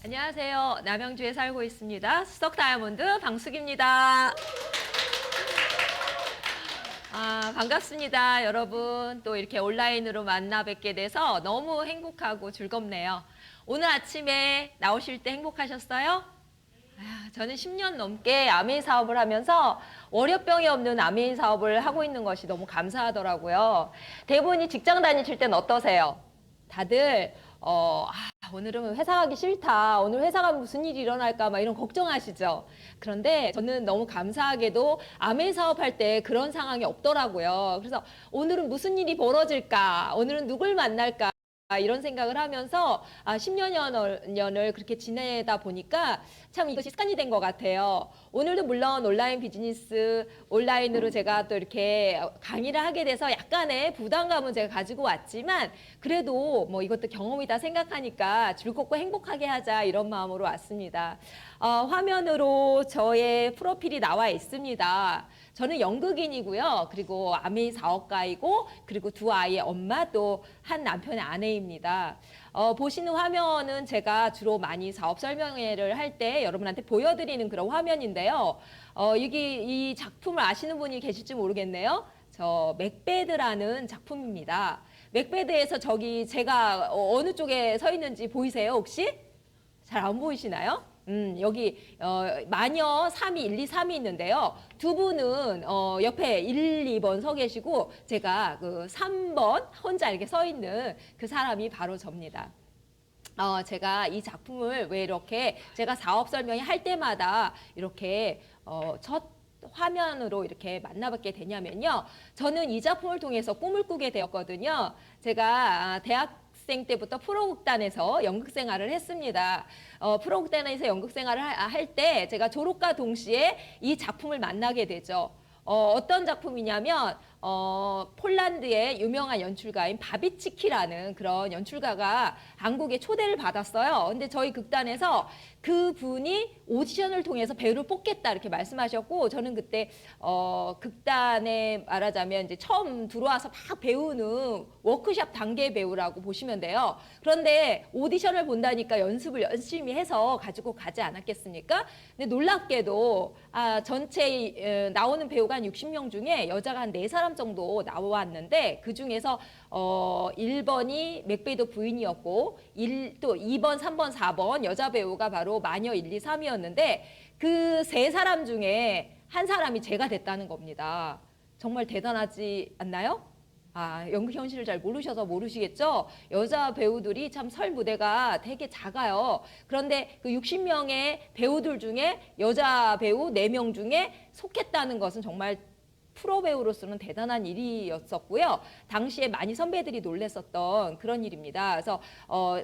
안녕하세요. 남양주에 살고 있습니다. 수석 다이아몬드 방숙입니다. 반갑습니다, 여러분. 또 이렇게 온라인으로 만나 뵙게 돼서 너무 행복하고 즐겁네요. 오늘 아침에 나오실 때 행복하셨어요? 저는 10년 넘게 아메이 사업을 하면서 월요병이 없는 아메이 사업을 하고 있는 것이 너무 감사하더라고요. 대부분이 직장 다니실 땐 어떠세요? 다들 오늘은 회사 가기 싫다. 오늘 회사 가면 무슨 일이 일어날까 막 이런 걱정하시죠. 그런데 저는 너무 감사하게도 아메이 사업할 때 그런 상황이 없더라고요. 그래서 오늘은 무슨 일이 벌어질까? 오늘은 누굴 만날까? 이런 생각을 하면서 10년을 그렇게 지내다 보니까 참 이것이 습관이 된 것 같아요. 오늘도 물론 온라인 비즈니스, 온라인으로 제가 또 이렇게 강의를 하게 돼서 약간의 부담감은 제가 가지고 왔지만 그래도 뭐 이것도 경험이다 생각하니까 즐겁고 행복하게 하자 이런 마음으로 왔습니다. 화면으로 저의 프로필이 나와 있습니다. 저는 연극인이고요. 그리고 아메이 사업가이고 그리고 두 아이의 엄마 또 한 남편의 아내입니다. 보시는 화면은 제가 주로 많이 사업 설명회를 할 때 여러분한테 보여드리는 그런 화면인데요. 여기 이 작품을 아시는 분이 계실지 모르겠네요. 저 맥베드라는 작품입니다. 맥베드에서 저기 제가 어느 쪽에 서 있는지 보이세요, 혹시? 잘 안 보이시나요? 여기 마녀 3이 1, 2, 3이 있는데요. 두 분은 옆에 1, 2번 서 계시고 제가 그 3번 혼자 이렇게 서 있는 그 사람이 바로 접니다. 제가 이 작품을 왜 이렇게 제가 사업 설명회 할 때마다 이렇게 첫 화면으로 이렇게 만나뵙게 되냐면요. 저는 이 작품을 통해서 꿈을 꾸게 되었거든요. 제가 대학생 때부터 프로극단에서 연극 생활을 했습니다. 프로극단에서 연극 생활을 할 때 제가 졸업과 동시에 이 작품을 만나게 되죠. 어떤 작품이냐면 폴란드의 유명한 연출가인 바비치키라는 그런 연출가가 한국에 초대를 받았어요. 근데 저희 극단에서 그분이 오디션을 통해서 배우를 뽑겠다 이렇게 말씀하셨고 저는 그때 극단에 말하자면 이제 처음 들어와서 막 배우는 워크숍 단계 배우라고 보시면 돼요. 그런데 오디션을 본다니까 연습을 열심히 해서 가지고 가지 않았겠습니까? 근데 놀랍게도 전체 나오는 배우가 한 60명 중에 여자가 한 4사람 정도 나왔는데 그 중에서 1번이 맥베드 부인이었고 또 2번, 3번, 4번 여자 배우가 바로 마녀 1, 2, 3이었는데 그 3사람 중에 한 사람이 제가 됐다는 겁니다. 정말 대단하지 않나요? 연극 현실을 잘 모르셔서 모르시겠죠? 여자 배우들이 참 설 무대가 되게 작아요. 그런데 그 60명의 배우들 중에 여자 배우 4명 중에 속했다는 것은 정말 프로 배우로서는 대단한 일이었었고요. 당시에 많이 선배들이 놀랬었던 그런 일입니다. 그래서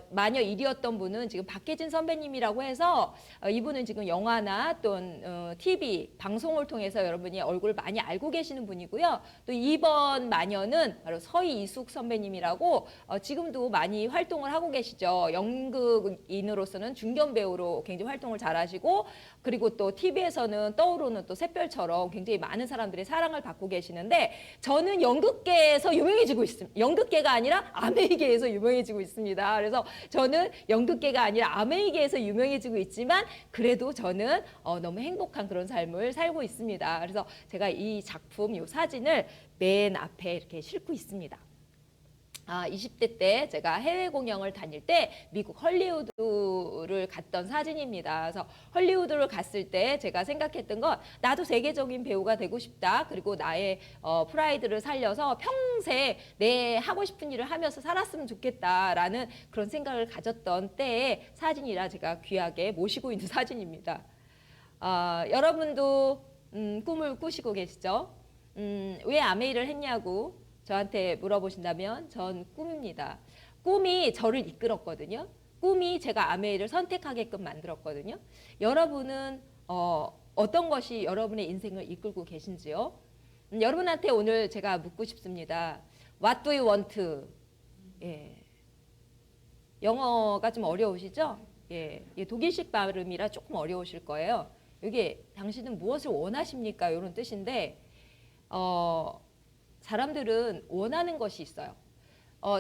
마녀 1위였던 분은 지금 박혜진 선배님이라고 해서 이분은 지금 영화나 또는 TV 방송을 통해서 여러분이 얼굴 많이 알고 계시는 분이고요. 또 2번 마녀는 바로 서희이숙 선배님이라고 지금도 많이 활동을 하고 계시죠. 연극인으로서는 중견 배우로 굉장히 활동을 잘하시고 그리고 또 TV에서는 떠오르는 또 샛별처럼 굉장히 많은 사람들의 사랑을 받고 계시는데 저는 연극계에서 유명해지고 있습니다. 연극계가 아니라 아메이계에서 유명해지고 있습니다. 그래서 저는 연극계가 아니라 아메이계에서 유명해지고 있지만 그래도 저는 너무 행복한 그런 삶을 살고 있습니다. 그래서 제가 이 작품, 이 사진을 맨 앞에 이렇게 싣고 있습니다. 20대 때 제가 해외 공연을 다닐 때 미국 헐리우드를 갔던 사진입니다. 그래서 헐리우드를 갔을 때 제가 생각했던 건 나도 세계적인 배우가 되고 싶다. 그리고 나의 프라이드를 살려서 평생 내 하고 싶은 일을 하면서 살았으면 좋겠다라는 그런 생각을 가졌던 때의 사진이라 제가 귀하게 모시고 있는 사진입니다. 여러분도 꿈을 꾸시고 계시죠? 왜 아메이를 했냐고 저한테 물어보신다면 전 꿈입니다. 꿈이 저를 이끌었거든요. 꿈이 제가 아메이를 선택하게끔 만들었거든요. 여러분은 어떤 것이 여러분의 인생을 이끌고 계신지요? 여러분한테 오늘 제가 묻고 싶습니다. What do you want? 예. 영어가 좀 어려우시죠? 예. 독일식 발음이라 조금 어려우실 거예요. 이게 당신은 무엇을 원하십니까? 이런 뜻인데 사람들은 원하는 것이 있어요.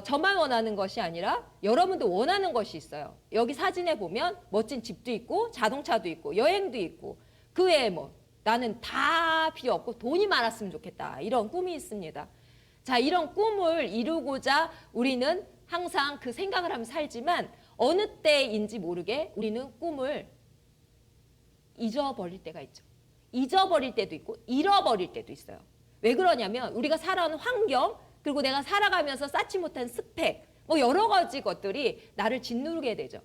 저만 원하는 것이 아니라 여러분도 원하는 것이 있어요. 여기 사진에 보면 멋진 집도 있고 자동차도 있고 여행도 있고 그 외에 뭐 나는 다 필요 없고 돈이 많았으면 좋겠다. 이런 꿈이 있습니다. 자, 이런 꿈을 이루고자 우리는 항상 그 생각을 하면서 살지만 어느 때인지 모르게 우리는 꿈을 잊어버릴 때가 있죠. 잊어버릴 때도 있고 잃어버릴 때도 있어요. 왜 그러냐면 우리가 살아온 환경 그리고 내가 살아가면서 쌓지 못한 스펙 뭐 여러 가지 것들이 나를 짓누르게 되죠.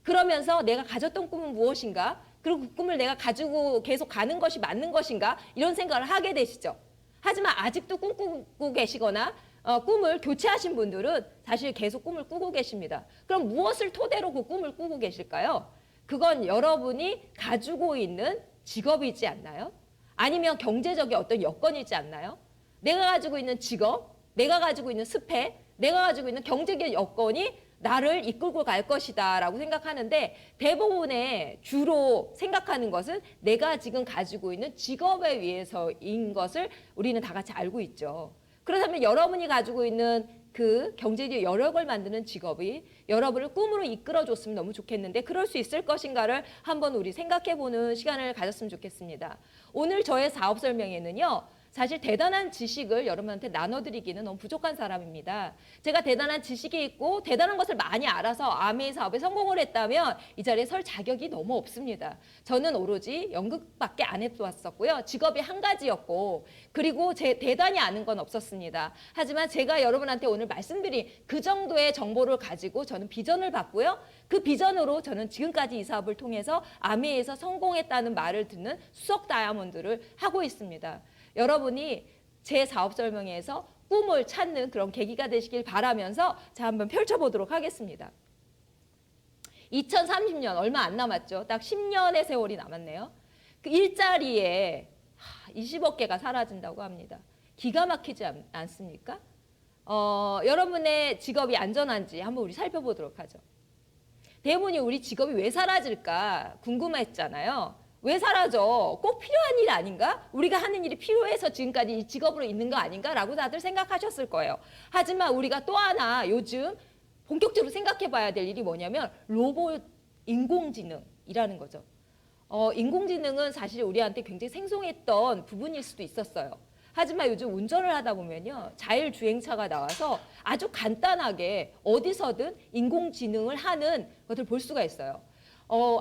그러면서 내가 가졌던 꿈은 무엇인가? 그리고 그 꿈을 내가 가지고 계속 가는 것이 맞는 것인가? 이런 생각을 하게 되시죠. 하지만 아직도 꿈꾸고 계시거나 꿈을 교체하신 분들은 사실 계속 꿈을 꾸고 계십니다. 그럼 무엇을 토대로 그 꿈을 꾸고 계실까요? 그건 여러분이 가지고 있는 직업이지 않나요? 아니면 경제적인 어떤 여건이지 않나요? 내가 가지고 있는 직업, 내가 가지고 있는 스펙, 내가 가지고 있는 경제적 여건이 나를 이끌고 갈 것이다 라고 생각하는데 대부분의 주로 생각하는 것은 내가 지금 가지고 있는 직업에 의해서인 것을 우리는 다 같이 알고 있죠. 그렇다면 여러분이 가지고 있는 그 경제적 여력을 만드는 직업이 여러분을 꿈으로 이끌어줬으면 너무 좋겠는데 그럴 수 있을 것인가를 한번 우리 생각해보는 시간을 가졌으면 좋겠습니다. 오늘 저의 사업 설명회는요. 사실 대단한 지식을 여러분한테 나눠드리기는 너무 부족한 사람입니다. 제가 대단한 지식이 있고 대단한 것을 많이 알아서 아메이 사업에 성공을 했다면 이 자리에 설 자격이 너무 없습니다. 저는 오로지 연극밖에 안 해왔었고요. 직업이 한 가지였고 그리고 제 대단히 아는 건 없었습니다. 하지만 제가 여러분한테 오늘 말씀드린 그 정도의 정보를 가지고 저는 비전을 받고요. 그 비전으로 저는 지금까지 이 사업을 통해서 아메이에서 성공했다는 말을 듣는 수석 다이아몬드를 하고 있습니다. 여러분이 제 사업 설명회에서 꿈을 찾는 그런 계기가 되시길 바라면서 자 한번 펼쳐보도록 하겠습니다. 2030년 얼마 안 남았죠. 딱 10년의 세월이 남았네요. 그 일자리에 20억 개가 사라진다고 합니다. 기가 막히지 않습니까? 여러분의 직업이 안전한지 한번 우리 살펴보도록 하죠. 대부분이 우리 직업이 왜 사라질까 궁금했잖아요. 왜 사라져? 꼭 필요한 일 아닌가? 우리가 하는 일이 필요해서 지금까지 이 직업으로 있는 거 아닌가라고 다들 생각하셨을 거예요. 하지만 우리가 또 하나 요즘 본격적으로 생각해 봐야 될 일이 뭐냐면 로봇 인공지능이라는 거죠. 인공지능은 사실 우리한테 굉장히 생소했던 부분일 수도 있었어요. 하지만 요즘 운전을 하다 보면요. 자율주행차가 나와서 아주 간단하게 어디서든 인공지능을 하는 것을 볼 수가 있어요.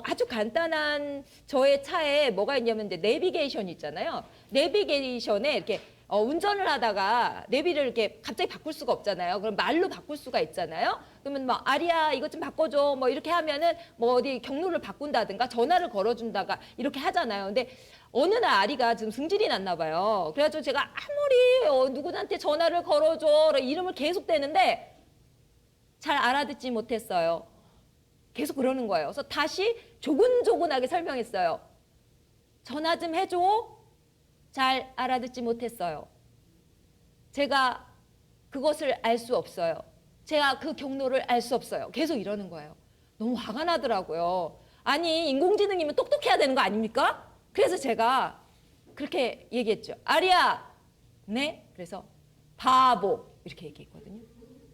아주 간단한 저의 차에 뭐가 있냐면 내비게이션 있잖아요. 내비게이션에 이렇게 운전을 하다가 내비를 이렇게 갑자기 바꿀 수가 없잖아요. 그럼 말로 바꿀 수가 있잖아요. 그러면 뭐 아리야 이것 좀 바꿔줘 뭐 이렇게 하면은 뭐 어디 경로를 바꾼다든가 전화를 걸어준다가 이렇게 하잖아요. 근데 어느 날 아리가 지금 승질이 났나 봐요. 그래가지고 제가 아무리 누구한테 전화를 걸어줘 이름을 계속 대는데 잘 알아듣지 못했어요. 계속 그러는 거예요. 그래서 다시 조근조근하게 설명했어요. 전화 좀 해줘. 잘 알아듣지 못했어요. 제가 그것을 알 수 없어요. 제가 그 경로를 알 수 없어요. 계속 이러는 거예요. 너무 화가 나더라고요. 아니 인공지능이면 똑똑해야 되는 거 아닙니까? 그래서 제가 그렇게 얘기했죠. 아리야. 네? 그래서 바보 이렇게 얘기했거든요.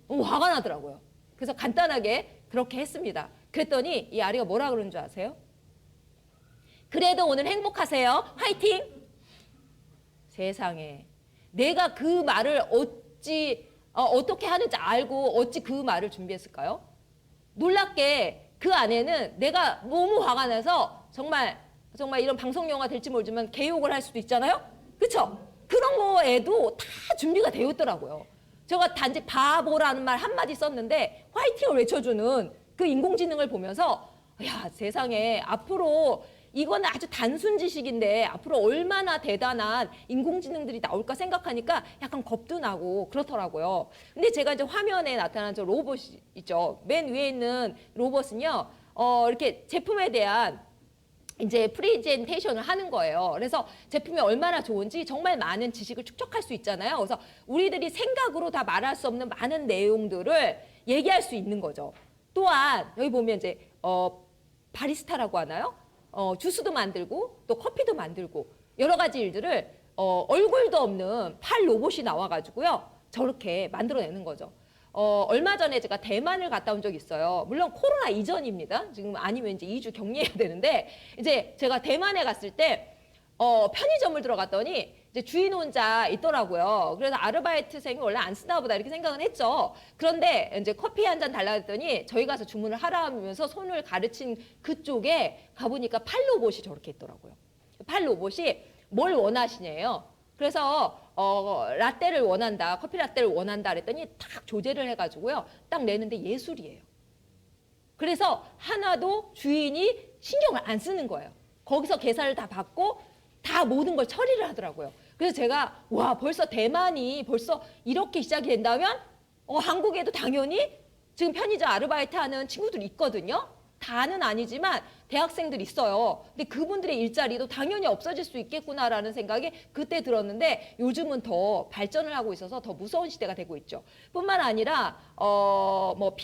너무 화가 나더라고요. 그래서 간단하게 그렇게 했습니다. 그랬더니 이 아리가 뭐라 그러는 줄 아세요? 그래도 오늘 행복하세요. 화이팅! 세상에 내가 그 말을 어떻게 하는지 알고 어찌 그 말을 준비했을까요? 놀랍게 그 안에는 내가 너무 화가 나서 정말 이런 방송 영화 될지 모르지만 개욕을 할 수도 있잖아요. 그렇죠? 그런 거에도 다 준비가 되어 있더라고요. 제가 단지 바보라는 말 한마디 썼는데 화이팅을 외쳐주는 그 인공지능을 보면서 야 세상에 앞으로 이거는 아주 단순 지식인데 앞으로 얼마나 대단한 인공지능들이 나올까 생각하니까 약간 겁도 나고 그렇더라고요. 근데 제가 이제 화면에 나타난 저 로봇이 있죠. 맨 위에 있는 로봇은요. 이렇게 제품에 대한 이제 프레젠테이션을 하는 거예요. 그래서 제품이 얼마나 좋은지 정말 많은 지식을 축적할 수 있잖아요. 그래서 우리들이 생각으로 다 말할 수 없는 많은 내용들을 얘기할 수 있는 거죠. 또한 여기 보면 이제 바리스타라고 하나요? 주스도 만들고 또 커피도 만들고 여러 가지 일들을 얼굴도 없는 팔 로봇이 나와가지고요. 저렇게 만들어내는 거죠. 얼마 전에 제가 대만을 갔다 온 적이 있어요. 물론 코로나 이전입니다. 지금 아니면 이제 2주 격리해야 되는데 이제 제가 대만에 갔을 때 편의점을 들어갔더니 이제 주인 혼자 있더라고요. 그래서 아르바이트생이 원래 안 쓰나 보다 이렇게 생각은 했죠. 그런데 이제 커피 한 잔 달라 했더니 저희 가서 주문을 하라 하면서 손을 가르친 그쪽에 가보니까 팔로봇이 저렇게 있더라고요. 팔로봇이 뭘 원하시냐요. 그래서 라떼를 원한다, 커피 라떼를 원한다 그랬더니 딱 조제를 해가지고요. 딱 내는데 예술이에요. 그래서 하나도 주인이 신경을 안 쓰는 거예요. 거기서 계산을 다 받고 다 모든 걸 처리를 하더라고요. 그래서 제가 와 벌써 대만이 벌써 이렇게 시작이 된다면 한국에도 당연히 지금 편의점 아르바이트 하는 친구들 있거든요. 다는 아니지만 대학생들 있어요. 근데 그분들의 일자리도 당연히 없어질 수 있겠구나라는 생각이 그때 들었는데 요즘은 더 발전을 하고 있어서 더 무서운 시대가 되고 있죠. 뿐만 아니라 뭐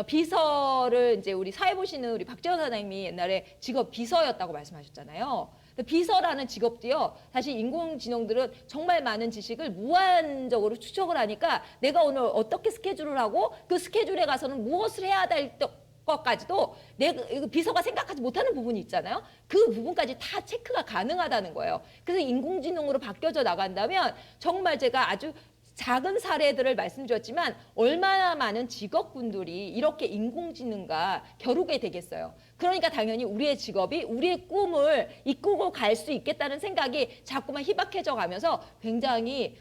비서를 이제 우리 사회 보시는 우리 박재원 사장님이 옛날에 직업 비서였다고 말씀하셨잖아요. 비서라는 직업도요. 사실 인공지능들은 정말 많은 지식을 무한적으로 추적을 하니까 내가 오늘 어떻게 스케줄을 하고 그 스케줄에 가서는 무엇을 해야 될 것까지도 내가 비서가 생각하지 못하는 부분이 있잖아요. 그 부분까지 다 체크가 가능하다는 거예요. 그래서 인공지능으로 바뀌어져 나간다면 정말 제가 아주 작은 사례들을 말씀드렸지만 얼마나 많은 직업군들이 이렇게 인공지능과 겨루게 되겠어요. 그러니까 당연히 우리의 직업이 우리의 꿈을 이끌고 갈 수 있겠다는 생각이 자꾸만 희박해져 가면서 굉장히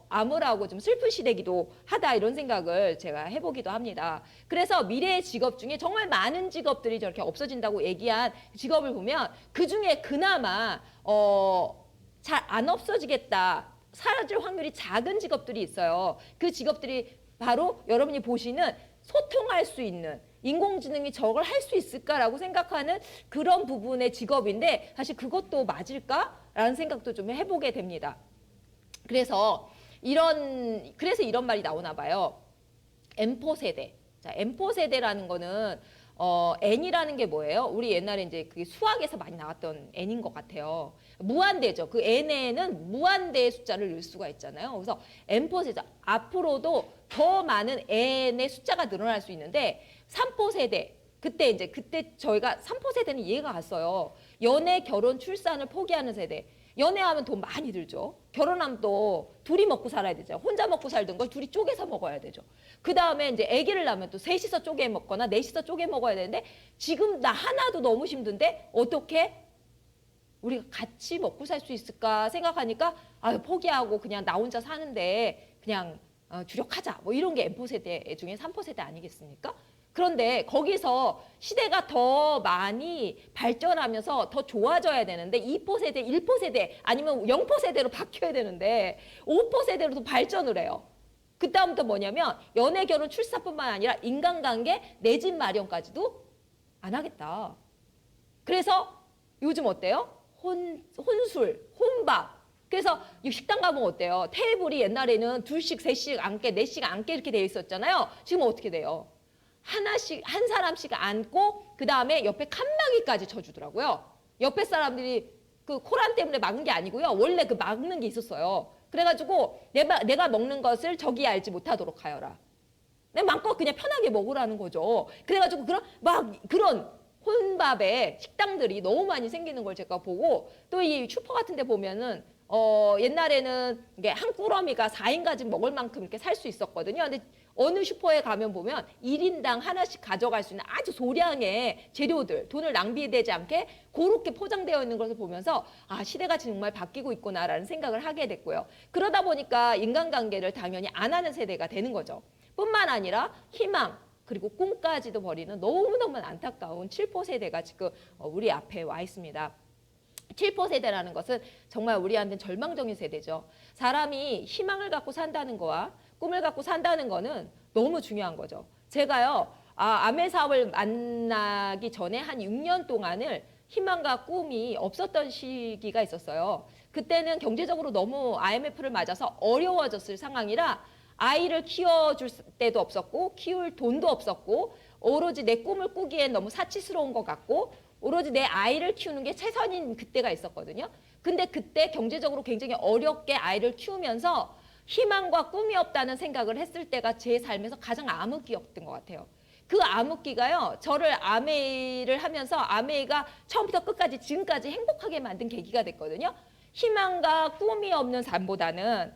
암울하고 좀 슬픈 시대기도 하다 이런 생각을 제가 해보기도 합니다. 그래서 미래의 직업 중에 정말 많은 직업들이 저렇게 없어진다고 얘기한 직업을 보면 그중에 그나마 잘 안 없어지겠다. 사라질 확률이 작은 직업들이 있어요. 그 직업들이 바로 여러분이 보시는 소통할 수 있는 인공지능이 저걸 할 수 있을까라고 생각하는 그런 부분의 직업인데 사실 그것도 맞을까라는 생각도 좀 해보게 됩니다. 그래서 이런 말이 나오나 봐요. M4 세대. 자, M4 세대라는 거는 n이라는 게 뭐예요? 우리 옛날에 이제 그게 수학에서 많이 나왔던 n인 것 같아요. 무한대죠. 그 n에는 무한대의 숫자를 넣을 수가 있잖아요. 그래서 M4 세대 앞으로도 더 많은 n의 숫자가 늘어날 수 있는데 3포 세대 그때 저희가 3포 세대는 이해가 갔어요. 연애, 결혼, 출산을 포기하는 세대. 연애하면 돈 많이 들죠. 결혼하면 또 둘이 먹고 살아야 되죠. 혼자 먹고 살던 걸 둘이 쪼개서 먹어야 되죠. 그 다음에 이제 아기를 낳으면 또 셋이서 쪼개 먹거나 넷이서 쪼개 먹어야 되는데 지금 나 하나도 너무 힘든데 어떻게 우리가 같이 먹고 살 수 있을까 생각하니까 포기하고 그냥 나 혼자 사는데 그냥 주력하자. 뭐 이런 게 M4 세대 중에 3포 세대 아니겠습니까? 그런데 거기서 시대가 더 많이 발전하면서 더 좋아져야 되는데 2포 세대, 1포 세대 아니면 0포 세대로 바뀌어야 되는데 5포 세대로도 발전을 해요. 그 다음부터 뭐냐면 연애, 결혼, 출산뿐만 아니라 인간관계, 내 집 마련까지도 안 하겠다. 그래서 요즘 어때요? 혼술, 혼밥. 그래서 식당 가면 어때요? 테이블이 옛날에는 둘씩, 셋씩 앉게, 넷씩 앉게 이렇게 되어 있었잖아요. 지금 어떻게 돼요? 하나씩 한 사람씩 앉고 그 다음에 옆에 칸막이까지 쳐주더라고요. 옆에 사람들이 그 코란 때문에 막은 게 아니고요. 원래 그 막는 게 있었어요. 그래가지고 내가 먹는 것을 저기 알지 못하도록 하여라. 내 마음껏 그냥 편하게 먹으라는 거죠. 그래가지고 그런 혼밥에 식당들이 너무 많이 생기는 걸 제가 보고 또 이 슈퍼 같은 데 보면은 옛날에는 이게 한 꾸러미가 4인 가족 먹을 만큼 이렇게 살 수 있었거든요. 근데 어느 슈퍼에 가면 보면 1인당 하나씩 가져갈 수 있는 아주 소량의 재료들, 돈을 낭비되지 않게 그렇게 포장되어 있는 것을 보면서 시대가 정말 바뀌고 있구나라는 생각을 하게 됐고요. 그러다 보니까 인간관계를 당연히 안 하는 세대가 되는 거죠. 뿐만 아니라 희망, 그리고 꿈까지도 버리는 너무너무 안타까운 7포 세대가 지금 우리 앞에 와 있습니다. 7포 세대라는 것은 정말 우리한테는 절망적인 세대죠. 사람이 희망을 갖고 산다는 거와 꿈을 갖고 산다는 거는 너무 중요한 거죠. 제가요, 아메 사업을 만나기 전에 한 6년 동안을 희망과 꿈이 없었던 시기가 있었어요. 그때는 경제적으로 너무 IMF를 맞아서 어려워졌을 상황이라 아이를 키워줄 때도 없었고 키울 돈도 없었고 오로지 내 꿈을 꾸기엔 너무 사치스러운 것 같고 오로지 내 아이를 키우는 게 최선인 그때가 있었거든요. 근데 그때 경제적으로 굉장히 어렵게 아이를 키우면서 희망과 꿈이 없다는 생각을 했을 때가 제 삶에서 가장 암흑기였던 것 같아요. 그 암흑기가요, 저를 아메이를 하면서 아메이가 처음부터 끝까지 지금까지 행복하게 만든 계기가 됐거든요. 희망과 꿈이 없는 삶보다는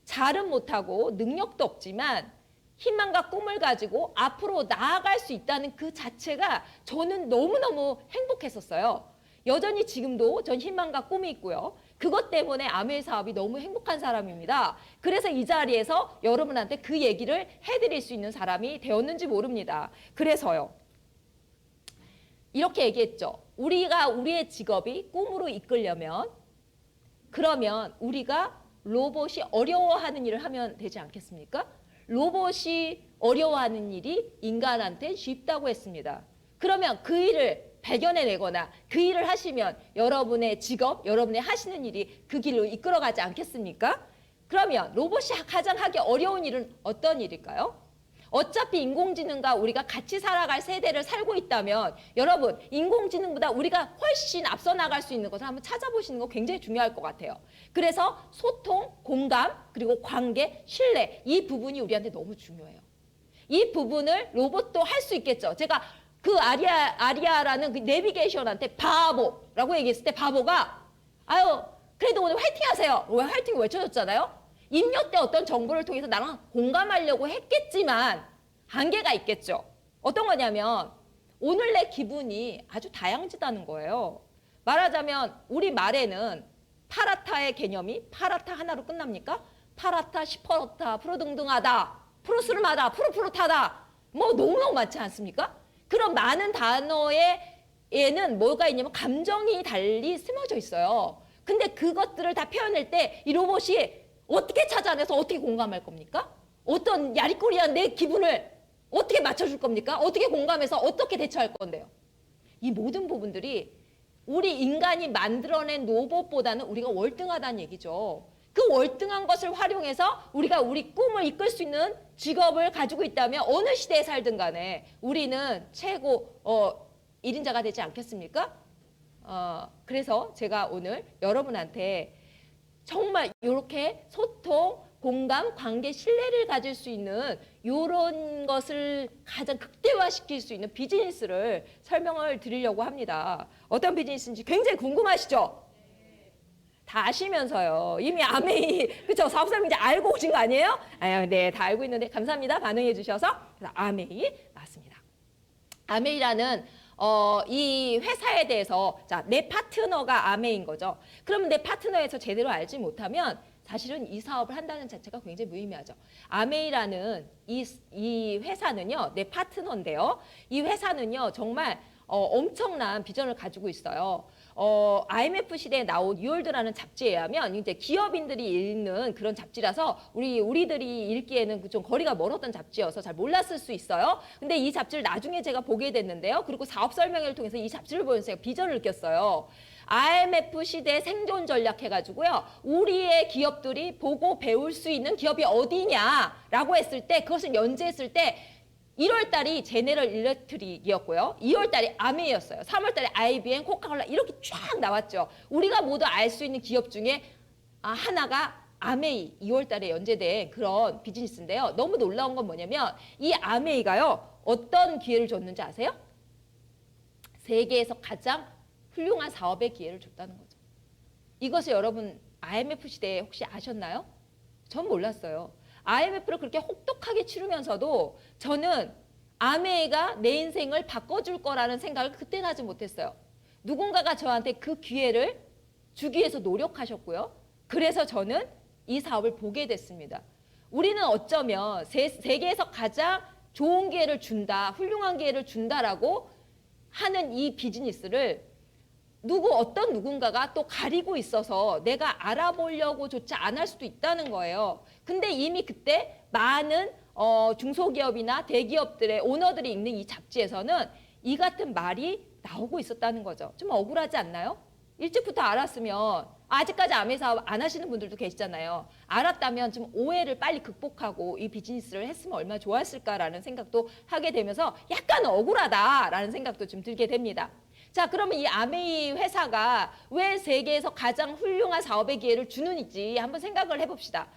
잘은 못하고 능력도 없지만 희망과 꿈을 가지고 앞으로 나아갈 수 있다는 그 자체가 저는 너무너무 행복했었어요. 여전히 지금도 전 희망과 꿈이 있고요. 그것 때문에 아메이 사업이 너무 행복한 사람입니다. 그래서 이 자리에서 여러분한테 그 얘기를 해드릴 수 있는 사람이 되었는지 모릅니다. 그래서요. 이렇게 얘기했죠. 우리가 우리의 직업이 꿈으로 이끌려면 그러면 우리가 로봇이 어려워하는 일을 하면 되지 않겠습니까? 로봇이 어려워하는 일이 인간한테 쉽다고 했습니다. 그러면 그 일을 발견해내거나 그 일을 하시면 여러분의 직업, 여러분의 하시는 일이 그 길로 이끌어가지 않겠습니까? 그러면 로봇이 가장 하기 어려운 일은 어떤 일일까요? 어차피 인공지능과 우리가 같이 살아갈 세대를 살고 있다면 여러분 인공지능보다 우리가 훨씬 앞서 나갈 수 있는 것을 한번 찾아보시는 거 굉장히 중요할 것 같아요. 그래서 소통, 공감, 그리고 관계, 신뢰 이 부분이 우리한테 너무 중요해요. 이 부분을 로봇도 할 수 있겠죠. 제가 그 아리아라는 그 내비게이션한테 바보라고 얘기했을 때 바보가 아유 그래도 오늘 화이팅 하세요. 왜 화이팅 외쳐줬잖아요. 임료 때 어떤 정보를 통해서 나랑 공감하려고 했겠지만 한계가 있겠죠. 어떤 거냐면 오늘 내 기분이 아주 다양지다는 거예요. 말하자면 우리 말에는 파라타의 개념이 파라타 하나로 끝납니까? 파라타, 시퍼러타, 프로등등하다, 프로스름하다, 푸르푸르타다 뭐 너무너무 많지 않습니까? 그런 많은 단어에는 뭐가 있냐면 감정이 달리 스며져 있어요. 근데 그것들을 다 표현할 때 이 로봇이 어떻게 찾아내서 어떻게 공감할 겁니까? 어떤 야리꼬리한 내 기분을 어떻게 맞춰줄 겁니까? 어떻게 공감해서 어떻게 대처할 건데요? 이 모든 부분들이 우리 인간이 만들어낸 로봇보다는 우리가 월등하다는 얘기죠. 그 월등한 것을 활용해서 우리가 우리 꿈을 이끌 수 있는 직업을 가지고 있다면 어느 시대에 살든 간에 우리는 최고 1인자가 되지 않겠습니까? 그래서 제가 오늘 여러분한테 정말 이렇게 소통, 공감, 관계, 신뢰를 가질 수 있는 이런 것을 가장 극대화시킬 수 있는 비즈니스를 설명을 드리려고 합니다. 어떤 비즈니스인지 굉장히 궁금하시죠? 다 아시면서요. 이미 아메이, 그쵸? 사업사님 이제 알고 오신 거 아니에요? 아유, 네, 다 알고 있는데 감사합니다. 반응해 주셔서. 그래서 아메이 맞습니다. 아메이라는 이 회사에 대해서 자, 내 파트너가 아메인 거죠. 그러면 내 파트너에서 제대로 알지 못하면 사실은 이 사업을 한다는 자체가 굉장히 무의미하죠. 아메이라는 이 회사는요, 내 파트너인데요. 이 회사는요, 정말 엄청난 비전을 가지고 있어요. IMF 시대에 나온 뉴월드라는 잡지에 의하면 이제 기업인들이 읽는 그런 잡지라서 우리들이 읽기에는 좀 거리가 멀었던 잡지여서 잘 몰랐을 수 있어요. 근데 이 잡지를 나중에 제가 보게 됐는데요. 그리고 사업 설명회를 통해서 이 잡지를 보면서 제가 비전을 느꼈어요. IMF 시대 생존 전략 해가지고요. 우리의 기업들이 보고 배울 수 있는 기업이 어디냐라고 했을 때 그것을 연재했을 때 1월 달이 제네럴 일렉트릭이었고요. 2월 달이 아메이였어요. 3월 달에 IBM, 코카콜라 이렇게 쫙 나왔죠. 우리가 모두 알 수 있는 기업 중에 하나가 아메이 2월 달에 연재된 그런 비즈니스인데요. 너무 놀라운 건 뭐냐면 이 아메이가요. 어떤 기회를 줬는지 아세요? 세계에서 가장 훌륭한 사업의 기회를 줬다는 거죠. 이것을 여러분 IMF 시대에 혹시 아셨나요? 전 몰랐어요. IMF를 그렇게 혹독하게 치르면서도 저는 아메이가 내 인생을 바꿔줄 거라는 생각을 그때는 하지 못했어요. 누군가가 저한테 그 기회를 주기 위해서 노력하셨고요. 그래서 저는 이 사업을 보게 됐습니다. 우리는 어쩌면 세계에서 가장 좋은 기회를 준다, 훌륭한 기회를 준다라고 하는 이 비즈니스를 어떤 누군가가 또 가리고 있어서 내가 알아보려고조차 안 할 수도 있다는 거예요. 근데 이미 그때 많은 중소기업이나 대기업들의 오너들이 읽는 이 잡지에서는 이 같은 말이 나오고 있었다는 거죠. 좀 억울하지 않나요? 일찍부터 알았으면 아직까지 아메 사업 안 하시는 분들도 계시잖아요. 알았다면 좀 오해를 빨리 극복하고 이 비즈니스를 했으면 얼마나 좋았을까라는 생각도 하게 되면서 약간 억울하다라는 생각도 좀 들게 됩니다. 자, 그러면 이 아메이 회사가 왜 세계에서 가장 훌륭한 사업의 기회를 주는지 한번 생각을 해봅시다.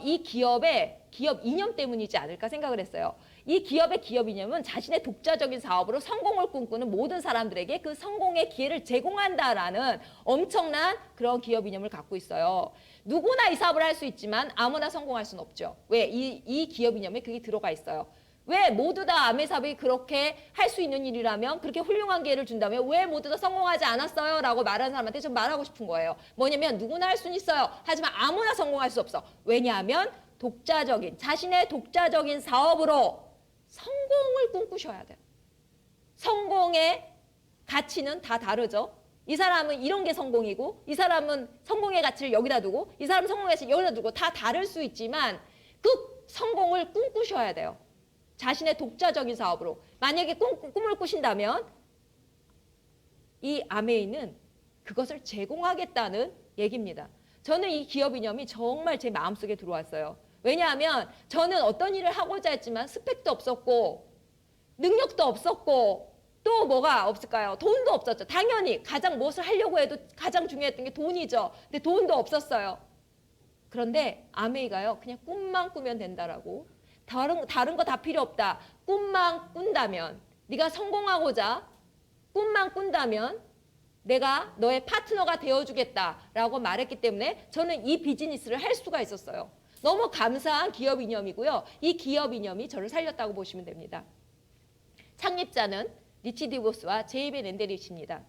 이 기업의 기업 이념 때문이지 않을까 생각을 했어요. 이 기업의 기업 이념은 자신의 독자적인 사업으로 성공을 꿈꾸는 모든 사람들에게 그 성공의 기회를 제공한다라는 엄청난 그런 기업 이념을 갖고 있어요. 누구나 이 사업을 할 수 있지만 아무나 성공할 수는 없죠. 왜? 이 기업 이념에 그게 들어가 있어요. 왜 모두 다 아메 사업이 그렇게 할 수 있는 일이라면, 그렇게 훌륭한 기회를 준다면 왜 모두 다 성공하지 않았어요? 라고 말하는 사람한테 좀 말하고 싶은 거예요. 뭐냐면 누구나 할 수는 있어요. 하지만 아무나 성공할 수 없어. 왜냐하면 자신의 독자적인 사업으로 성공을 꿈꾸셔야 돼요. 성공의 가치는 다 다르죠. 이 사람은 이런 게 성공이고, 이 사람은 성공의 가치를 여기다 두고, 이 사람은 성공의 가치를 여기다 두고, 다 다를 수 있지만 그 성공을 꿈꾸셔야 돼요. 자신의 독자적인 사업으로. 만약에 꿈을 꾸신다면 이 아메이는 그것을 제공하겠다는 얘기입니다. 저는 이 기업 이념이 정말 제 마음속에 들어왔어요. 왜냐하면 저는 어떤 일을 하고자 했지만 스펙도 없었고 능력도 없었고 또 뭐가 없을까요? 돈도 없었죠. 당연히 가장 무엇을 하려고 해도 가장 중요했던 게 돈이죠. 근데 돈도 없었어요. 그런데 아메이가요, 그냥 꿈만 꾸면 된다라고. 다른 거 다 필요 없다. 꿈만 꾼다면, 네가 성공하고자 꿈만 꾼다면 내가 너의 파트너가 되어주겠다라고 말했기 때문에 저는 이 비즈니스를 할 수가 있었어요. 너무 감사한 기업 이념이고요. 이 기업 이념이 저를 살렸다고 보시면 됩니다. 창립자는 리치 디보스와 제이베 엔데리시입니다.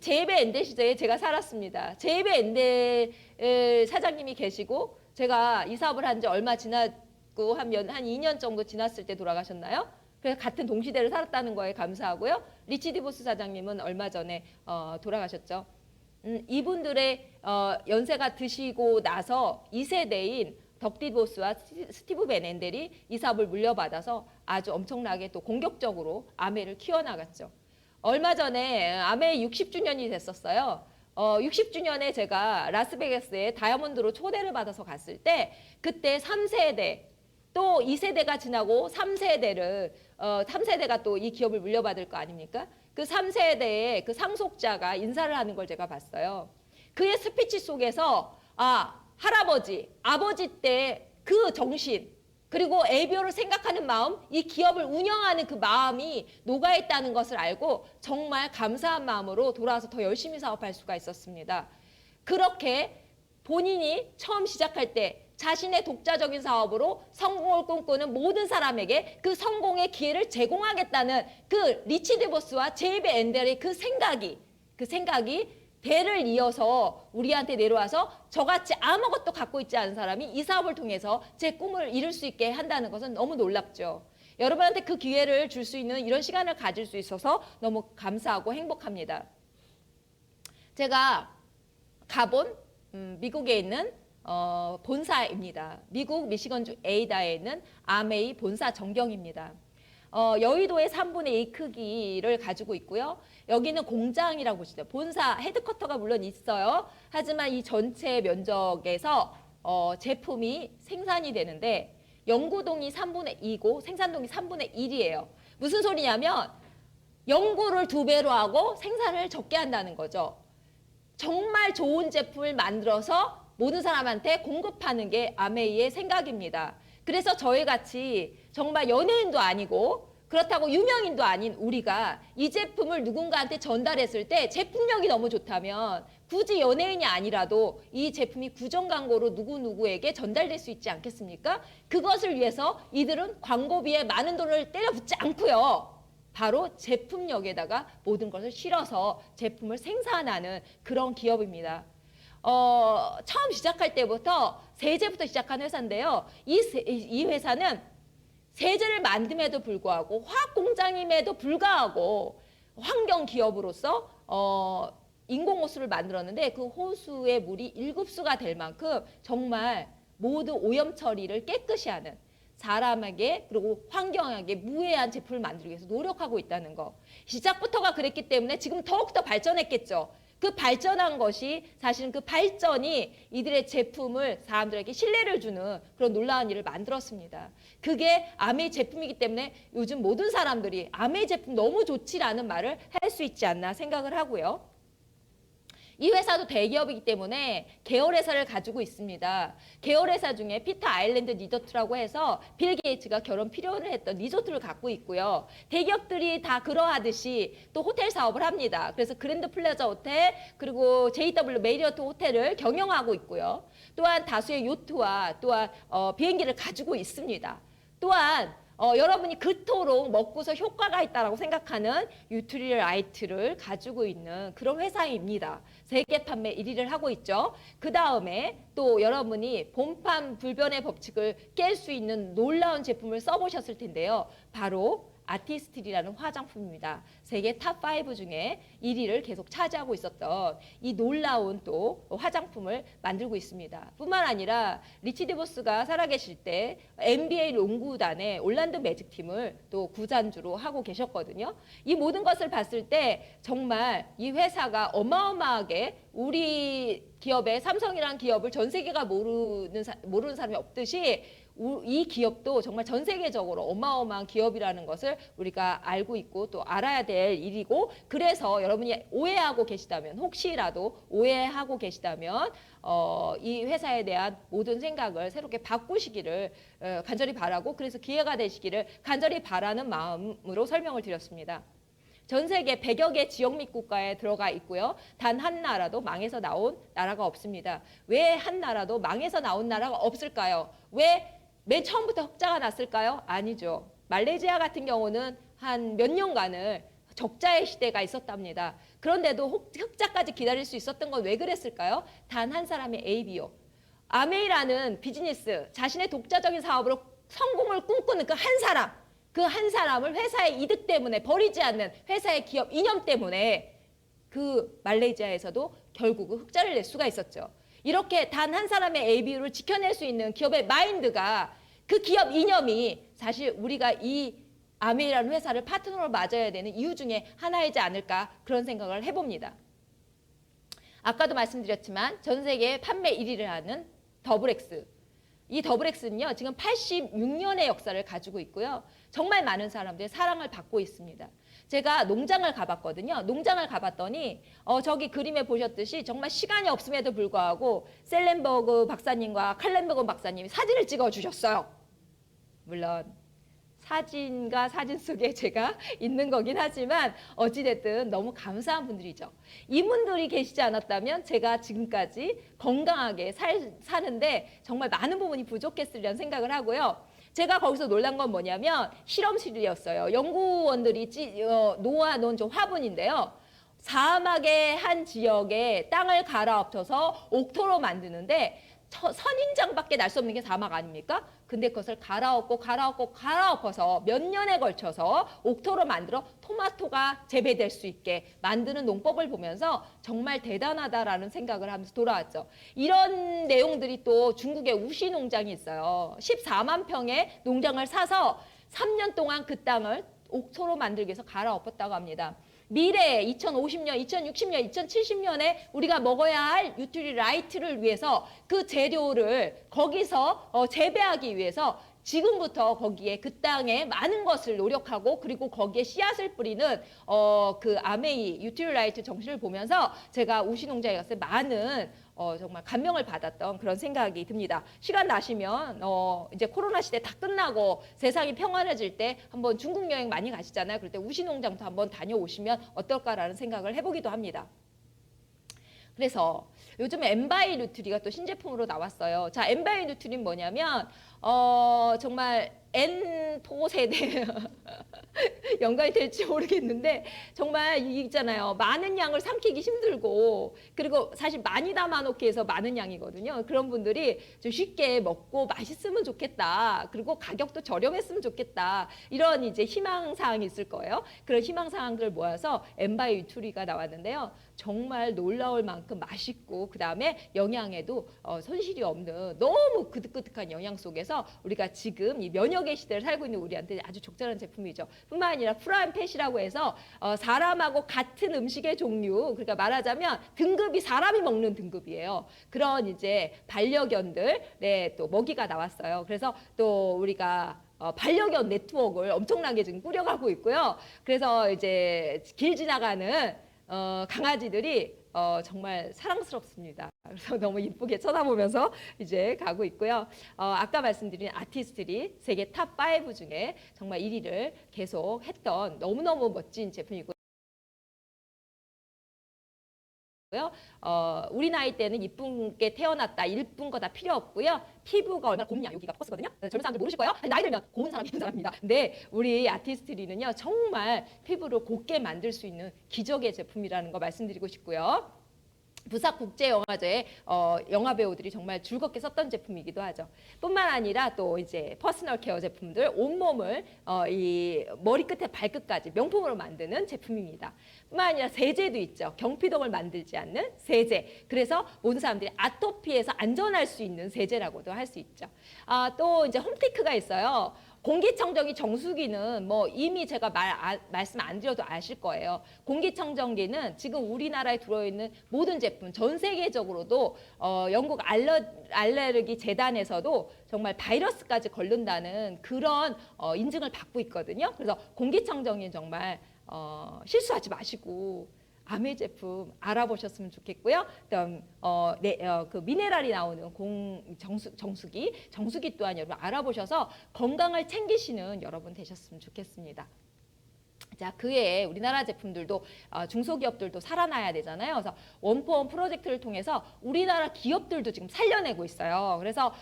제이베 엔데 시절에 제가 살았습니다. 제이베 엔데 사장님이 계시고 제가 이 사업을 한 지 얼마 지났고 한 2년 정도 지났을 때 돌아가셨나요? 그래서 같은 동시대를 살았다는 거에 감사하고요. 리치 디보스 사장님은 얼마 전에 돌아가셨죠. 이분들의 연세가 드시고 나서 2세대인 덕 디보스와 스티브 벤 엔델이 이 사업을 물려받아서 아주 엄청나게 또 공격적으로 아메를 키워나갔죠. 얼마 전에 아메 60주년이 됐었어요. 60주년에 제가 라스베가스에 다이아몬드로 초대를 받아서 갔을 때 그때 3세대 또 2세대가 지나고 3세대가 또 이 기업을 물려받을 거 아닙니까? 그 3세대의 그 상속자가 인사를 하는 걸 제가 봤어요. 그의 스피치 속에서 할아버지, 아버지 때 그 정신, 그리고 에비오를 생각하는 마음, 이 기업을 운영하는 그 마음이 녹아있다는 것을 알고 정말 감사한 마음으로 돌아와서 더 열심히 사업할 수가 있었습니다. 그렇게 본인이 처음 시작할 때 자신의 독자적인 사업으로 성공을 꿈꾸는 모든 사람에게 그 성공의 기회를 제공하겠다는 그 리치 디보스와 제이베 엔델의 그 생각이 대를 이어서 우리한테 내려와서 저같이 아무것도 갖고 있지 않은 사람이 이 사업을 통해서 제 꿈을 이룰 수 있게 한다는 것은 너무 놀랍죠. 여러분한테 그 기회를 줄 수 있는 이런 시간을 가질 수 있어서 너무 감사하고 행복합니다. 제가 가본 미국에 있는 본사입니다. 미국 미시건주 에이다에 있는 아메이 본사 전경입니다. 여의도의 3분의 1 크기를 가지고 있고요. 여기는 공장이라고 보시죠. 본사 헤드쿼터가 물론 있어요. 하지만 이 전체 면적에서 제품이 생산이 되는데 연구동이 3분의 2고 생산동이 3분의 1이에요. 무슨 소리냐면 연구를 2배로 하고 생산을 적게 한다는 거죠. 정말 좋은 제품을 만들어서 모든 사람한테 공급하는 게 아메이의 생각입니다. 그래서 저희같이 정말 연예인도 아니고 그렇다고 유명인도 아닌 우리가 이 제품을 누군가한테 전달했을 때 제품력이 너무 좋다면 굳이 연예인이 아니라도 이 제품이 구정 광고로 누구누구에게 전달될 수 있지 않겠습니까? 그것을 위해서 이들은 광고비에 많은 돈을 때려붓지 않고요. 바로 제품력에다가 모든 것을 실어서 제품을 생산하는 그런 기업입니다. 처음 시작할 때부터 세제부터 시작한 회사인데요. 이 회사는 세제를 만듦에도 불구하고 화학 공장임에도 불구하고 환경 기업으로서 인공호수를 만들었는데 그 호수의 물이 1급수가 될 만큼 정말 모두 오염 처리를 깨끗이 하는 사람에게 그리고 환경에게 무해한 제품을 만들기 위해서 노력하고 있다는 거. 시작부터가 그랬기 때문에 지금 더욱더 발전했겠죠. 그 발전한 것이 사실은 그 발전이 이들의 제품을 사람들에게 신뢰를 주는 그런 놀라운 일을 만들었습니다. 그게 아메이 제품이기 때문에 요즘 모든 사람들이 아메이 제품 너무 좋지라는 말을 할 수 있지 않나 생각을 하고요. 이 회사도 대기업이기 때문에 계열회사를 가지고 있습니다. 계열회사 중에 피터 아일랜드 리조트라고 해서 빌 게이츠가 결혼 필요를 했던 리조트를 갖고 있고요. 대기업들이 다 그러하듯이 또 호텔 사업을 합니다. 그래서 그랜드 플라자 호텔 그리고 JW 메리어트 호텔을 경영하고 있고요. 또한 다수의 요트와 또한 비행기를 가지고 있습니다. 또한 여러분이 그토록 먹고서 효과가 있다고 생각하는 뉴트리라이트를 가지고 있는 그런 회사입니다. 세계 판매 1위를 하고 있죠. 그 다음에 또 여러분이 본판 불변의 법칙을 깰 수 있는 놀라운 제품을 써보셨을 텐데요. 바로 아티스트리라는 화장품입니다. 세계 탑5 중에 1위를 계속 차지하고 있었던 이 놀라운 또 화장품을 만들고 있습니다. 뿐만 아니라 리치 디보스가 살아계실 때 NBA 농구단의 올란도 매직팀을 또 구단주로 하고 계셨거든요. 이 모든 것을 봤을 때 정말 이 회사가 어마어마하게 우리 기업의 삼성이라는 기업을 전 세계가 모르는 사람이 없듯이 이 기업도 정말 전 세계적으로 어마어마한 기업이라는 것을 우리가 알고 있고 또 알아야 될 일이고, 그래서 여러분이 오해하고 계시다면, 혹시라도 오해하고 계시다면 이 회사에 대한 모든 생각을 새롭게 바꾸시기를 간절히 바라고, 그래서 기회가 되시기를 간절히 바라는 마음으로 설명을 드렸습니다. 전 세계 100여 개 지역 및 국가에 들어가 있고요. 단 한 나라도 망해서 나온 나라가 없습니다. 왜 한 나라도 망해서 나온 나라가 없을까요? 왜 맨 처음부터 흑자가 났을까요? 아니죠. 말레이시아 같은 경우는 한 몇 년간을 적자의 시대가 있었답니다. 그런데도 흑자까지 기다릴 수 있었던 건 왜 그랬을까요? 단 한 사람의 ABO. 아메이라는 비즈니스, 자신의 독자적인 사업으로 성공을 꿈꾸는 그 한 사람, 그 한 사람을 회사의 이득 때문에 버리지 않는 회사의 기업 이념 때문에 그 말레이시아에서도 결국은 흑자를 낼 수가 있었죠. 이렇게 단 한 사람의 ABU를 지켜낼 수 있는 기업의 마인드가, 그 기업 이념이 사실 우리가 이 아메이라는 회사를 파트너로 맞아야 되는 이유 중에 하나이지 않을까, 그런 생각을 해봅니다. 아까도 말씀드렸지만 전 세계 판매 1위를 하는 더블엑스. 이 더블엑스는요, 지금 86년의 역사를 가지고 있고요. 정말 많은 사람들의 사랑을 받고 있습니다. 제가 농장을 가봤거든요. 농장을 가봤더니 저기 그림에 보셨듯이 정말 시간이 없음에도 불구하고 셀렌버그 박사님과 칼렌버그 박사님이 사진을 찍어주셨어요. 물론 사진과 사진 속에 제가 있는 거긴 하지만 어찌됐든 너무 감사한 분들이죠. 이분들이 계시지 않았다면 제가 지금까지 건강하게 사는데 정말 많은 부분이 부족했으리라는 생각을 하고요. 제가 거기서 놀란 건 뭐냐면 실험실이었어요. 연구원들이 놓아놓은 저 화분인데요. 사막의 한 지역에 땅을 갈아엎쳐서 옥토로 만드는데 선인장밖에 날 수 없는 게 사막 아닙니까? 근데 그것을 갈아엎어서 몇 년에 걸쳐서 옥토로 만들어 토마토가 재배될 수 있게 만드는 농법을 보면서 정말 대단하다라는 생각을 하면서 돌아왔죠. 이런 내용들이 또 중국의 우시 농장이 있어요. 14만 평의 농장을 사서 3년 동안 그 땅을 옥토로 만들기 위해서 갈아엎었다고 합니다. 미래에 2050년, 2060년, 2070년에 우리가 먹어야 할 뉴트리라이트를 위해서 그 재료를 거기서 재배하기 위해서 지금부터 거기에 그 땅에 많은 것을 노력하고, 그리고 거기에 씨앗을 뿌리는 그 아메이 뉴트리라이트 정신을 보면서 제가 우시농장에 갔을 때 많은 정말 감명을 받았던 그런 생각이 듭니다. 시간 나시면 이제 코로나 시대 다 끝나고 세상이 평안해질 때 한번 중국 여행 많이 가시잖아요. 그럴 때 우시농장도 한번 다녀오시면 어떨까라는 생각을 해보기도 합니다. 그래서 요즘 엔바이 뉴트리가 또 신제품으로 나왔어요. 자, 엔바이 뉴트리는 뭐냐면 정말 N4 세대 연관이 될지 모르겠는데 정말 있잖아요. 많은 양을 삼키기 힘들고, 그리고 사실 많이 담아놓기 위해서 많은 양이거든요. 그런 분들이 좀 쉽게 먹고 맛있으면 좋겠다. 그리고 가격도 저렴했으면 좋겠다. 이런 이제 희망사항이 있을 거예요. 그런 희망사항들을 모아서 엔바이 뉴트리가 나왔는데요. 정말 놀라울 만큼 맛있고, 그 다음에 영양에도 손실이 없는 너무 그득그득한 영양 속에서 우리가 지금 이 면역의 시대를 살고 있는 우리한테 아주 적절한 제품이죠. 뿐만 아니라 프라임팻이라고 해서 사람하고 같은 음식의 종류, 그러니까 말하자면 등급이 사람이 먹는 등급이에요. 그런 이제 반려견들 또 먹이가 나왔어요. 그래서 또 우리가 반려견 네트워크를 엄청나게 지금 꾸려가고 있고요. 그래서 이제 길 지나가는 강아지들이 정말 사랑스럽습니다. 그래서 너무 이쁘게 쳐다보면서 이제 가고 있고요. 아까 말씀드린 아티스트리 세계 탑 5 중에 정말 1위를 계속 했던 너무너무 멋진 제품이고요. 우리 나이 때는 이쁘게 태어났다, 이쁜 거 다 필요 없고요. 피부가 얼마나 곱냐, 여기가 포커스거든요. 젊은 사람들 모르실 거예요. 나이 들면 고운 사람이 있는 사람입니다. 근데 우리 아티스트리는요, 정말 피부를 곱게 만들 수 있는 기적의 제품이라는 거 말씀드리고 싶고요. 부산 국제영화제에 영화 배우들이 정말 즐겁게 썼던 제품이기도 하죠. 뿐만 아니라 또 이제 퍼스널 케어 제품들 온몸을 이 머리끝에 발끝까지 명품으로 만드는 제품입니다. 뿐만 아니라 세제도 있죠. 경피동을 만들지 않는 세제. 그래서 모든 사람들이 아토피에서 안전할 수 있는 세제라고도 할 수 있죠. 또 이제 홈테크가 있어요. 공기청정기 정수기는 뭐 이미 제가 말씀 안 드려도 아실 거예요. 공기청정기는 지금 우리나라에 들어있는 모든 제품, 전 세계적으로도 영국 알레르기 재단에서도 정말 바이러스까지 걸른다는 그런 인증을 받고 있거든요. 그래서 공기청정기는 정말 실수하지 마시고 아메 제품 알아보셨으면 좋겠고요. 그다음 그 미네랄이 나오는 정수기 또한 여러분 알아보셔서 건강을 챙기시는 여러분 되셨으면 좋겠습니다. 자, 그외에 우리나라 제품들도 중소기업들도 살아나야 되잖아요. 그래서 원포원 프로젝트를 통해서 우리나라 기업들도 지금 살려내고 있어요. 그래서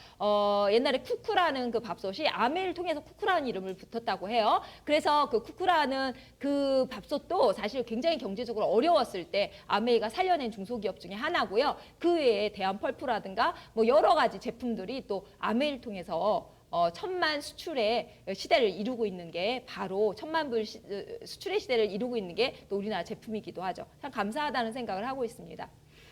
옛날에 쿠쿠라는 그 밥솥이 아메를 통해서 쿠쿠라는 이름을 붙었다고 해요. 그래서 그 쿠쿠라는 그 밥솥도 사실 굉장히 경제적으로 어려웠을 때 아메이가 살려낸 중소기업 중에 하나고요. 그 외에 대한펄프라든가 뭐 여러 가지 제품들이 또 아메를 통해서 1000만 수출의 시대를 이루고 있는 게 바로 1000만 불 수출의 시대를 이루고 있는 게 또 우리나라 제품이기도 하죠. 참 감사하다는 생각을 하고 있습니다.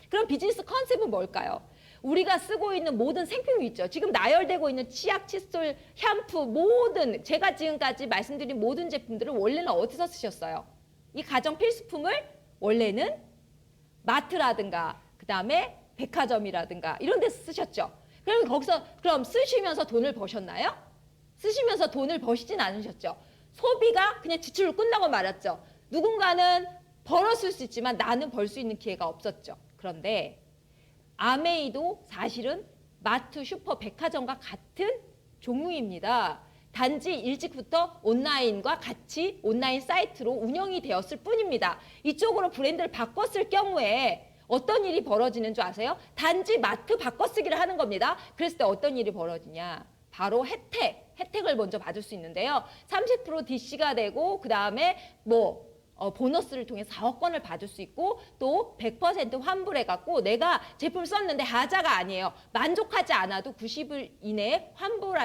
그럼 비즈니스 컨셉은 뭘까요? 우리가 쓰고 있는 모든 생필품 있죠. 지금 나열되고 있는 치약, 칫솔, 샴푸 모든 제가 지금까지 말씀드린 모든 제품들을 원래는 어디서 쓰셨어요? 이 가정 필수품을 원래는 마트라든가 그다음에 백화점이라든가 이런 데서 쓰셨죠. 그럼 거기서 그럼 쓰시면서 돈을 버셨나요? 쓰시면서 돈을 버시진 않으셨죠. 소비가 그냥 지출로 끝나고 말았죠. 누군가는 벌었을 수 있지만 나는 벌 수 있는 기회가 없었죠. 그런데 아메이도 사실은 마트, 슈퍼, 백화점과 같은 종류입니다. 단지 일찍부터 온라인과 같이 온라인 사이트로 운영이 되었을 뿐입니다. 이쪽으로 브랜드를 바꿨을 경우에 어떤 일이 벌어지는 줄 아세요? 단지 마트 바꿔쓰기를 하는 겁니다. 그랬을 때 어떤 일이 벌어지냐? 바로 혜택을 먼저 받을 수 있는데요. 30% DC가 되고 그 다음에 뭐 보너스를 통해 4억권을 받을 수 있고 또 100% 환불해갖고 내가 제품을 썼는데 하자가 아니에요. 만족하지 않아도 90일 이내에 환불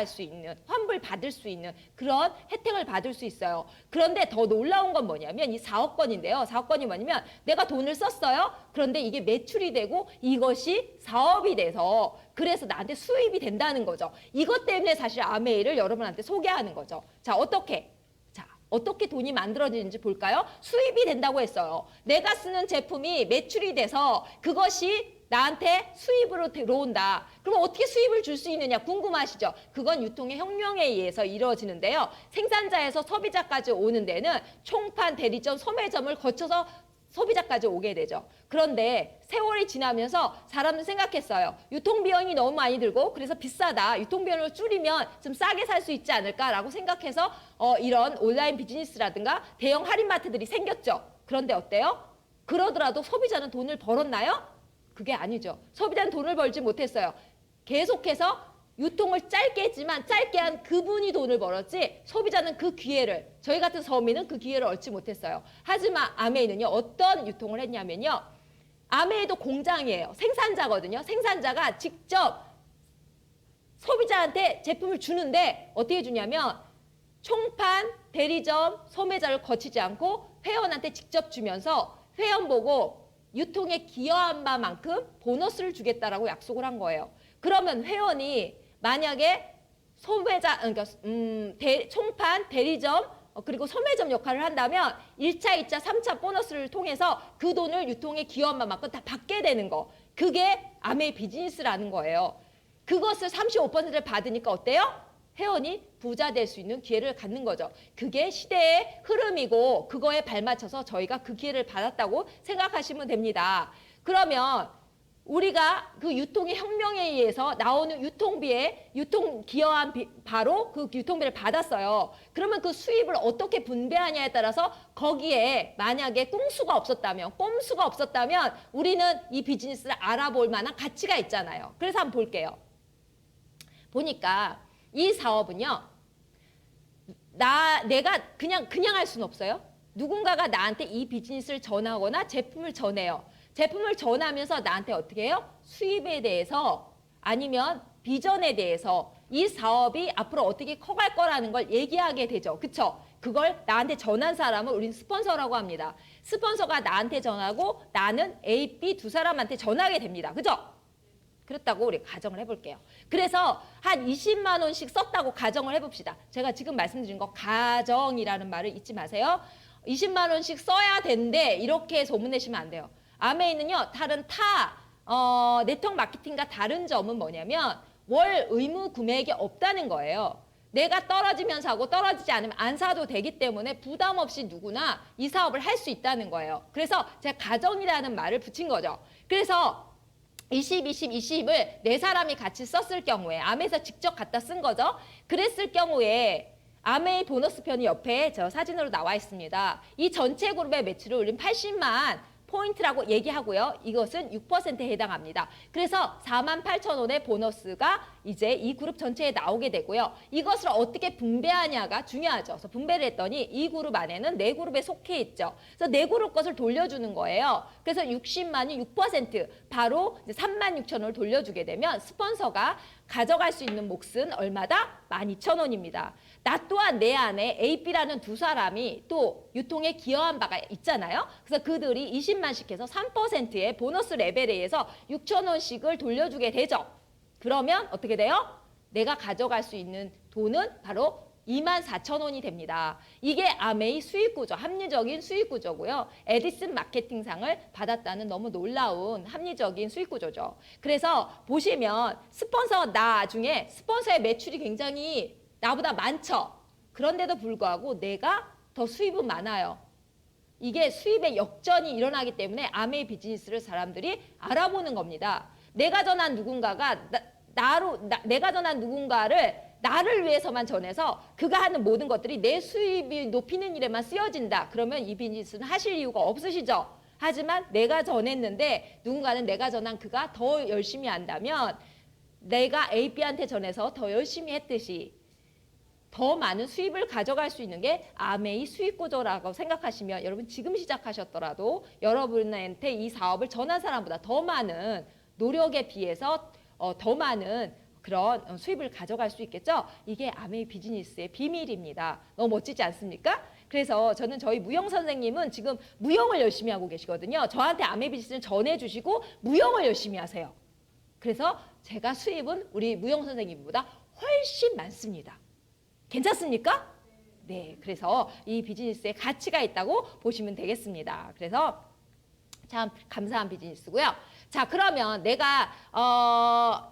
받을 수 있는 그런 혜택을 받을 수 있어요. 그런데 더 놀라운 건 뭐냐면 이 4억권인데요. 4억권이 뭐냐면 내가 돈을 썼어요. 그런데 이게 매출이 되고 이것이 사업이 돼서 그래서 나한테 수입이 된다는 거죠. 이것 때문에 사실 아메이를 여러분한테 소개하는 거죠. 자, 어떻게 돈이 만들어지는지 볼까요? 수입이 된다고 했어요. 내가 쓰는 제품이 매출이 돼서 그것이 나한테 수입으로 들어온다. 그럼 어떻게 수입을 줄 수 있느냐 궁금하시죠? 그건 유통의 혁명에 의해서 이루어지는데요. 생산자에서 소비자까지 오는 데는 총판, 대리점, 소매점을 거쳐서 소비자까지 오게 되죠. 그런데 세월이 지나면서 사람들 생각했어요. 유통비용이 너무 많이 들고 그래서 비싸다. 유통비용을 줄이면 좀 싸게 살 수 있지 않을까라고 생각해서 이런 온라인 비즈니스라든가 대형 할인마트들이 생겼죠. 그런데 어때요? 그러더라도 소비자는 돈을 벌었나요? 그게 아니죠. 소비자는 돈을 벌지 못했어요. 계속해서 유통을 짧게 했지만 짧게 한 그분이 돈을 벌었지 소비자는 그 기회를 저희 같은 서민은 그 기회를 얻지 못했어요. 하지만 아메이는요. 어떤 유통을 했냐면요. 아메이도 공장이에요. 생산자거든요. 생산자가 직접 소비자한테 제품을 주는데 어떻게 주냐면 총판, 대리점, 소매자를 거치지 않고 회원한테 직접 주면서 회원 보고 유통에 기여한 바만큼 보너스를 주겠다라고 약속을 한 거예요. 그러면 회원이 만약에 소매자, 그러니까 총판, 대리점, 그리고 소매점 역할을 한다면 1차, 2차, 3차 보너스를 통해서 그 돈을 유통에 기여한 바만큼 다 받게 되는 거. 그게 아메이 비즈니스라는 거예요. 그것을 35%를 받으니까 어때요? 회원이 부자 될 수 있는 기회를 갖는 거죠. 그게 시대의 흐름이고 그거에 발맞춰서 저희가 그 기회를 받았다고 생각하시면 됩니다. 그러면 우리가 그 유통의 혁명에 의해서 나오는 유통비에 유통 기여한 바로 그 유통비를 받았어요. 그러면 그 수입을 어떻게 분배하냐에 따라서 거기에 만약에 꽁수가 없었다면, 꼼수가 없었다면 우리는 이 비즈니스를 알아볼 만한 가치가 있잖아요. 그래서 한번 볼게요. 보니까 이 사업은요. 내가 그냥 할 수는 없어요. 누군가가 나한테 이 비즈니스를 전하거나 제품을 전해요. 제품을 전하면서 나한테 어떻게 해요? 수입에 대해서 아니면 비전에 대해서 이 사업이 앞으로 어떻게 커갈 거라는 걸 얘기하게 되죠. 그쵸? 그걸 나한테 전한 사람을 우리는 스폰서라고 합니다. 스폰서가 나한테 전하고 나는 A, B 두 사람한테 전하게 됩니다. 그죠? 그렇다고 우리 가정을 해볼게요. 그래서 한 20만 원씩 썼다고 가정을 해봅시다. 제가 지금 말씀드린 거 가정이라는 말을 잊지 마세요. 20만 원씩 써야 되는데 이렇게 소문내시면 안 돼요. 아메이는요, 다른 네트워크 마케팅과 다른 점은 뭐냐면 월 의무 구매액이 없다는 거예요. 내가 떨어지면 사고 떨어지지 않으면 안 사도 되기 때문에 부담 없이 누구나 이 사업을 할 수 있다는 거예요. 그래서 제가 가정이라는 말을 붙인 거죠. 그래서 20, 20, 20을 네 사람이 같이 썼을 경우에 아메이에서 직접 갖다 쓴 거죠. 그랬을 경우에 아메이 보너스 편이 옆에 저 사진으로 나와 있습니다. 이 전체 그룹의 매출을 우린 80만 포인트라고 얘기하고요. 이것은 6%에 해당합니다. 그래서 48,000원의 보너스가 이제 이 그룹 전체에 나오게 되고요. 이것을 어떻게 분배하냐가 중요하죠. 그래서 분배를 했더니 이 그룹 안에는 네 그룹에 속해 있죠. 그래서 네 그룹 것을 돌려주는 거예요. 그래서 60만이 6% 바로 36,000원을 돌려주게 되면 스폰서가 가져갈 수 있는 몫은 얼마다? 12,000원입니다. 나 또한 내 안에 A, B라는 두 사람이 또 유통에 기여한 바가 있잖아요. 그래서 그들이 20만씩 해서 3%의 보너스 레벨에 의해서 6,000원씩을 돌려주게 되죠. 그러면 어떻게 돼요? 내가 가져갈 수 있는 돈은 바로 24,000원이 됩니다. 이게 아메이 수익구조, 합리적인 수익구조고요. 에디슨 마케팅상을 받았다는 너무 놀라운 합리적인 수익구조죠. 그래서 보시면 스폰서 나중에 스폰서의 매출이 굉장히 나보다 많죠. 그런데도 불구하고 내가 더 수입은 많아요. 이게 수입의 역전이 일어나기 때문에 아메이 비즈니스를 사람들이 알아보는 겁니다. 내가 전한 누군가가 내가 전한 누군가를 나를 위해서만 전해서 그가 하는 모든 것들이 내 수입이 높이는 일에만 쓰여진다. 그러면 이 비즈니스는 하실 이유가 없으시죠. 하지만 내가 전했는데 누군가는 내가 전한 그가 더 열심히 한다면 내가 A, B한테 전해서 더 열심히 했듯이 더 많은 수입을 가져갈 수 있는 게 아메이 수익구조라고 생각하시면 여러분 지금 시작하셨더라도 여러분한테 이 사업을 전한 사람보다 더 많은 노력에 비해서 더 많은 그런 수입을 가져갈 수 있겠죠? 이게 아메이 비즈니스의 비밀입니다. 너무 멋지지 않습니까? 그래서 저는 저희 무영 선생님은 지금 무영을 열심히 하고 계시거든요. 저한테 아메이 비즈니스를 전해주시고 무영을 열심히 하세요. 그래서 제가 수입은 우리 무영 선생님보다 훨씬 많습니다. 괜찮습니까? 네, 그래서 이 비즈니스에 가치가 있다고 보시면 되겠습니다. 그래서 참 감사한 비즈니스고요. 자, 그러면 내가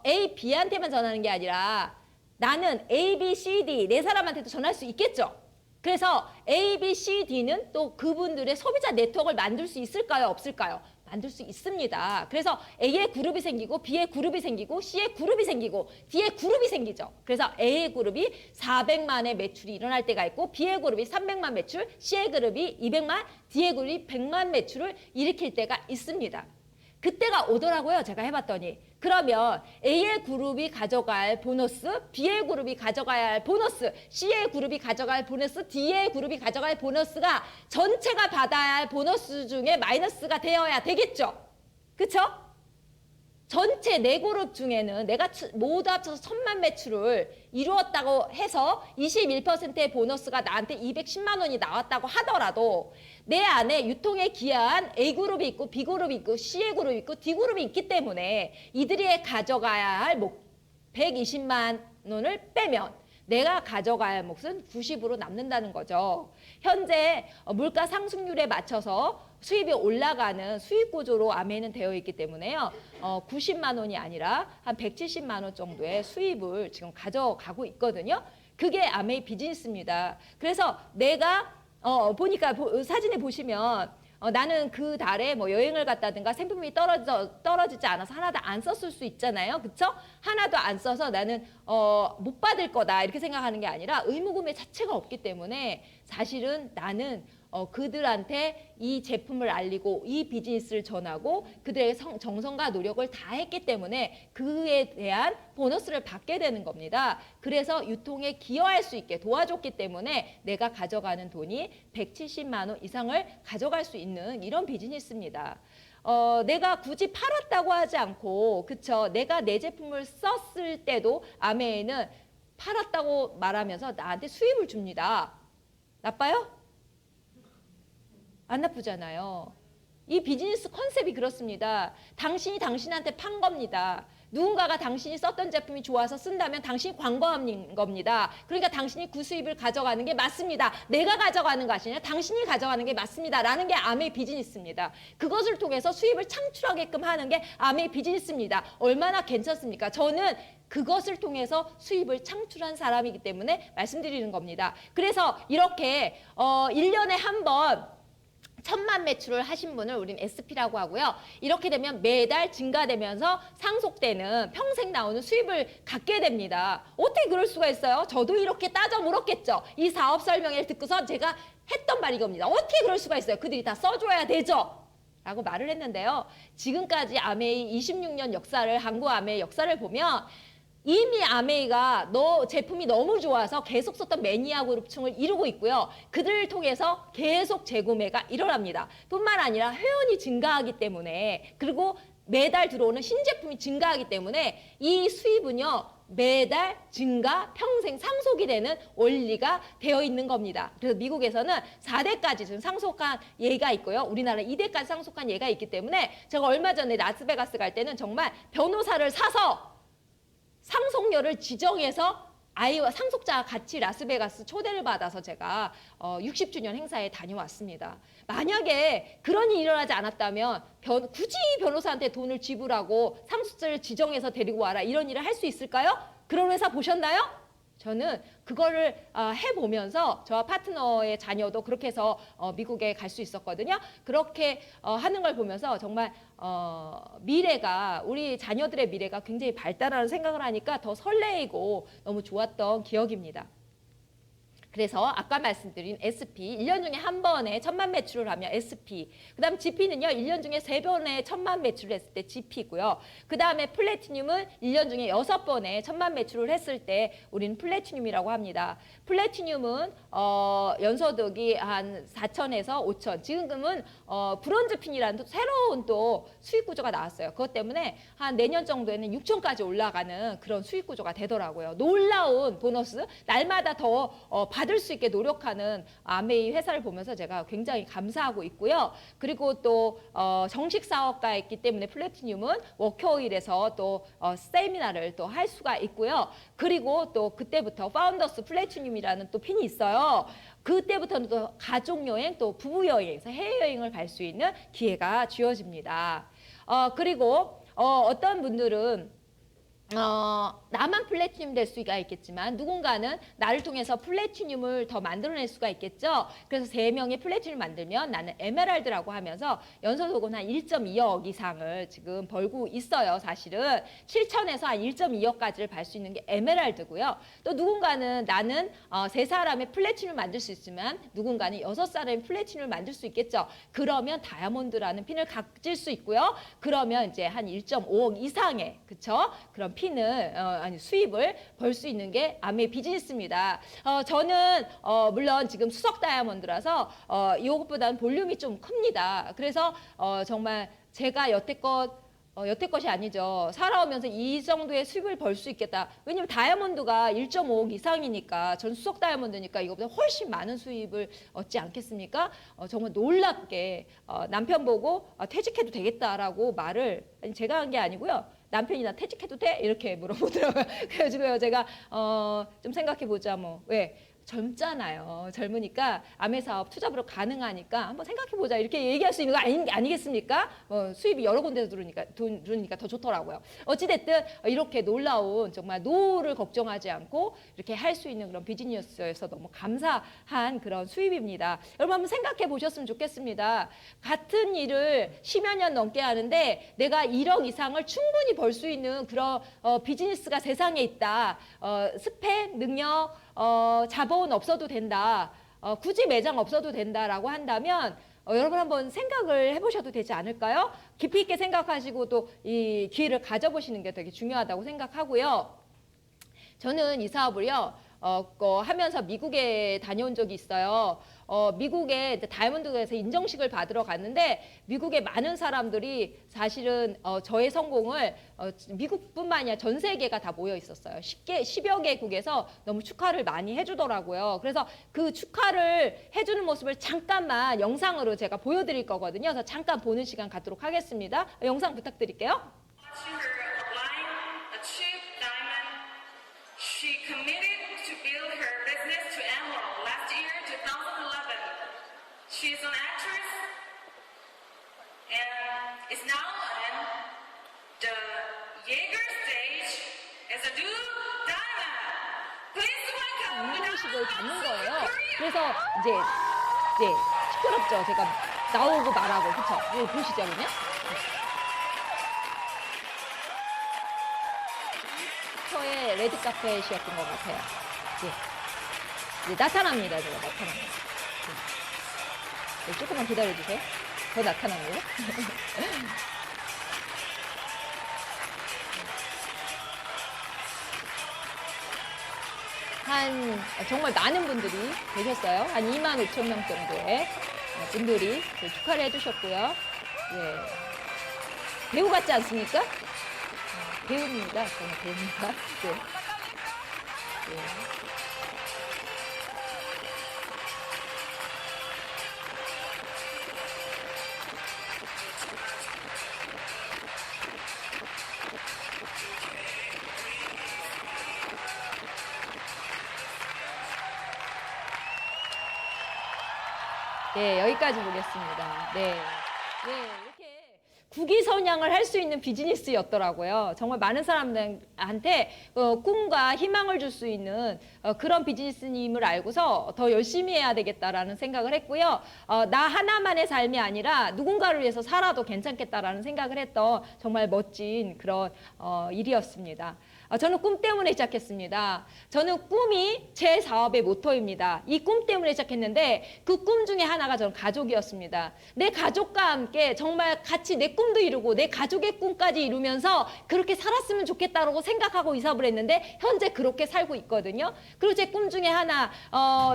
A, B한테만 전하는 게 아니라 나는 A, B, C, D 네 사람한테도 전할 수 있겠죠. 그래서 A, B, C, D는 또 그분들의 소비자 네트워크를 만들 수 있을까요? 없을까요? 만들 수 있습니다. 그래서 A의 그룹이 생기고 B의 그룹이 생기고 C의 그룹이 생기고 D의 그룹이 생기죠. 그래서 A의 그룹이 400만의 매출이 일어날 때가 있고 B의 그룹이 300만 매출, C의 그룹이 200만, D의 그룹이 100만 매출을 일으킬 때가 있습니다. 그때가 오더라고요. 제가 해봤더니. 그러면 A의 그룹이 가져갈 보너스, B의 그룹이 가져가야 할 보너스, C의 그룹이 가져갈 보너스, D의 그룹이 가져갈 보너스가 전체가 받아야 할 보너스 중에 마이너스가 되어야 되겠죠. 그쵸? 전체 네 그룹 중에는 내가 모두 합쳐서 1,000만 매출을 이루었다고 해서 21%의 보너스가 나한테 210만 원이 나왔다고 하더라도 내 안에 유통에 기여한 A그룹이 있고 B그룹이 있고 C의 그룹이 있고 D그룹이 있기 때문에 이들이 가져가야 할 120만 원을 빼면 내가 가져가야 할 몫은 90으로 남는다는 거죠. 현재 물가 상승률에 맞춰서 수입이 올라가는 수익 구조로 아메이는 되어 있기 때문에요. 90만 원이 아니라 한 170만 원 정도의 수입을 지금 가져가고 있거든요. 그게 아메이 비즈니스입니다. 그래서 내가 보니까 사진에 보시면 나는 그 달에 뭐 여행을 갔다든가 생필품이 떨어지지 않아서 하나도 안 썼을 수 있잖아요. 그쵸? 하나도 안 써서 나는 못 받을 거다 이렇게 생각하는 게 아니라 의무구매 자체가 없기 때문에 사실은 나는 그들한테 이 제품을 알리고 이 비즈니스를 전하고 그들의 정성과 노력을 다 했기 때문에 그에 대한 보너스를 받게 되는 겁니다. 그래서 유통에 기여할 수 있게 도와줬기 때문에 내가 가져가는 돈이 170만 원 이상을 가져갈 수 있는 이런 비즈니스입니다. 내가 굳이 팔았다고 하지 않고 그쵸? 내가 내 제품을 썼을 때도 아메이는 팔았다고 말하면서 나한테 수입을 줍니다. 나빠요? 안 나쁘잖아요. 이 비즈니스 컨셉이 그렇습니다. 당신이 당신한테 판 겁니다. 누군가가 당신이 썼던 제품이 좋아서 쓴다면 당신이 광고한 겁니다. 그러니까 당신이 그 수입을 가져가는 게 맞습니다. 내가 가져가는 것이 아니라 당신이 가져가는 게 맞습니다. 라는 게 아메이 비즈니스입니다. 그것을 통해서 수입을 창출하게끔 하는 게 아메이 비즈니스입니다. 얼마나 괜찮습니까? 저는 그것을 통해서 수입을 창출한 사람이기 때문에 말씀드리는 겁니다. 그래서 이렇게 1년에 한 번 1000만 매출을 하신 분을 우린 SP라고 하고요. 이렇게 되면 매달 증가되면서 상속되는 평생 나오는 수입을 갖게 됩니다. 어떻게 그럴 수가 있어요? 저도 이렇게 따져 물었겠죠. 이 사업 설명회를 듣고서 제가 했던 말이 겁니다. 어떻게 그럴 수가 있어요? 그들이 다 써줘야 되죠. 라고 말을 했는데요. 지금까지 아메이 26년 역사를, 한국 아메이 역사를 보면 이미 아메이가 제품이 너무 좋아서 계속 썼던 매니아 그룹층을 이루고 있고요. 그들을 통해서 계속 재구매가 일어납니다. 뿐만 아니라 회원이 증가하기 때문에 그리고 매달 들어오는 신제품이 증가하기 때문에 이 수입은요. 매달 증가, 평생 상속이 되는 원리가 되어 있는 겁니다. 그래서 미국에서는 4대까지 지금 상속한 예가 있고요. 우리나라 2대까지 상속한 예가 있기 때문에 제가 얼마 전에 라스베가스 갈 때는 정말 변호사를 사서 상속녀를 지정해서 아이와 상속자와 같이 라스베가스 초대를 받아서 제가 60주년 행사에 다녀왔습니다. 만약에 그런 일이 일어나지 않았다면 굳이 변호사한테 돈을 지불하고 상속자를 지정해서 데리고 와라 이런 일을 할 수 있을까요? 그런 회사 보셨나요? 저는 그거를 해보면서 저와 파트너의 자녀도 그렇게 해서 미국에 갈 수 있었거든요. 그렇게 하는 걸 보면서 정말 미래가 우리 자녀들의 미래가 굉장히 발달하는 생각을 하니까 더 설레이고 너무 좋았던 기억입니다. 그래서 아까 말씀드린 SP 1년 중에 한 번에 1000만 매출을 하면 SP, 그 다음 GP는요 1년 중에 3번에 1000만 매출을 했을 때 GP고요. 그 다음에 플래티늄은 1년 중에 6번에 1000만 매출을 했을 때 우리는 플래티늄이라고 합니다. 플래티늄은 연소득이 한 4천에서 5천, 지금은 브론즈핀이라는 또 새로운 또 수익 구조가 나왔어요. 그것 때문에 한 내년 정도에는 6천까지 올라가는 그런 수익 구조가 되더라고요. 놀라운 보너스, 날마다 더 받을 수 있게 노력하는 아메이 회사를 보면서 제가 굉장히 감사하고 있고요. 그리고 또 정식 사업가였기 때문에 플래티늄은 워크어일에서 또 세미나를 또 할 수가 있고요. 그리고 또 그때부터 파운더스 플래티늄이라는 또 핀이 있어요. 그때부터는 또 가족여행 또 부부여행에서 해외여행을 갈 수 있는 기회가 주어집니다. 그리고 어떤 분들은 나만 플래티늄 될 수가 있겠지만 누군가는 나를 통해서 플래티늄을 더 만들어낼 수가 있겠죠. 그래서 3명의 플래티늄을 만들면 나는 에메랄드라고 하면서 연소득은 한 1.2억 이상을 지금 벌고 있어요. 사실은 7천에서 한 1.2억까지를 벌 수 있는 게 에메랄드고요. 또 누군가는 나는 3사람의 플래티늄을 만들 수 있지만 누군가는 6사람의 플래티늄을 만들 수 있겠죠. 그러면 다이아몬드라는 핀을 가질 수 있고요. 그러면 이제 한 1.5억 이상의 그쵸? 그런 핀을 수입을 벌 수 있는 게 아메이 비즈니스입니다. 저는 물론 지금 수석 다이아몬드라서 이것보다는 볼륨이 좀 큽니다. 그래서 정말 제가 여태껏이 아니죠. 살아오면서 이 정도의 수입을 벌 수 있겠다. 왜냐면 다이아몬드가 1.5억 이상이니까 전 수석 다이아몬드니까 이거보다 훨씬 많은 수입을 얻지 않겠습니까? 정말 놀랍게 남편 보고 퇴직해도 되겠다라고 말을 제가 한 게 아니고요. 남편이 나 퇴직해도 돼? 이렇게 물어보더라고요. 그래가지고요 제가 좀 생각해보자 뭐 왜? 젊잖아요. 젊으니까 아메 사업 투잡으로 가능하니까 한번 생각해보자 이렇게 얘기할 수 있는 거 아니겠습니까? 수입이 여러 군데서 들으니까 더 좋더라고요. 어찌됐든 이렇게 놀라운 정말 노후를 걱정하지 않고 이렇게 할 수 있는 그런 비즈니스여서 너무 감사한 그런 수입입니다. 여러분 한번 생각해 보셨으면 좋겠습니다. 같은 일을 10여 년 넘게 하는데 내가 1억 이상을 충분히 벌 수 있는 그런 비즈니스가 세상에 있다. 스펙, 능력, 자본 없어도 된다. 굳이 매장 없어도 된다라고 한다면 여러분 한번 생각을 해보셔도 되지 않을까요? 깊이 있게 생각하시고 또 이 기회를 가져보시는 게 되게 중요하다고 생각하고요. 저는 이 사업을요, 하면서 미국에 다녀온 적이 있어요. 미국에 다이아몬드에서 인정식을 받으러 갔는데 미국의 많은 사람들이 사실은 저의 성공을 미국뿐만 아니라 전 세계가 다 모여 있었어요. 10여 개국에서 너무 축하를 많이 해주더라고요. 그래서 그 축하를 해주는 모습을 잠깐만 영상으로 제가 보여드릴 거거든요. 그래서 잠깐 보는 시간 갖도록 하겠습니다. 영상 부탁드릴게요. She committed to build her business to Emerald last year, 2011. She is an actress and is now in the Jaeger stage as a new diamond. Please welcome 인정식을 받는 거예요. 그래서 이제 시끄럽죠. 제가 나오고 말하고 그쵸? 이거 보시죠, 그러면? 저의 레드 카펫이었던 것 같아요. 이제 나타납니다. 제가 나타납니다. 조금만 기다려주세요. 더 나타납니다. 정말 많은 분들이 계셨어요. 한 2만 5천 명 정도의 분들이 축하를 해주셨고요. 예. 배우 같지 않습니까? 배우입니다. 저는 배우입니다. 네. 네. 네, 여기까지 보겠습니다. 네. 네, 이렇게 국위선양을 할 수 있는 비즈니스였더라고요. 정말 많은 사람들한테 꿈과 희망을 줄 수 있는 그런 비즈니스님을 알고서 더 열심히 해야 되겠다라는 생각을 했고요. 나 하나만의 삶이 아니라 누군가를 위해서 살아도 괜찮겠다라는 생각을 했던 정말 멋진 그런 일이었습니다. 저는 꿈 때문에 시작했습니다. 저는 꿈이 제 사업의 모토입니다. 이 꿈 때문에 시작했는데 그 꿈 중에 하나가 저는 가족이었습니다. 내 가족과 함께 정말 같이 내 꿈도 이루고 내 가족의 꿈까지 이루면서 그렇게 살았으면 좋겠다라고 생각하고 이 사업을 했는데 현재 그렇게 살고 있거든요. 그리고 제 꿈 중에 하나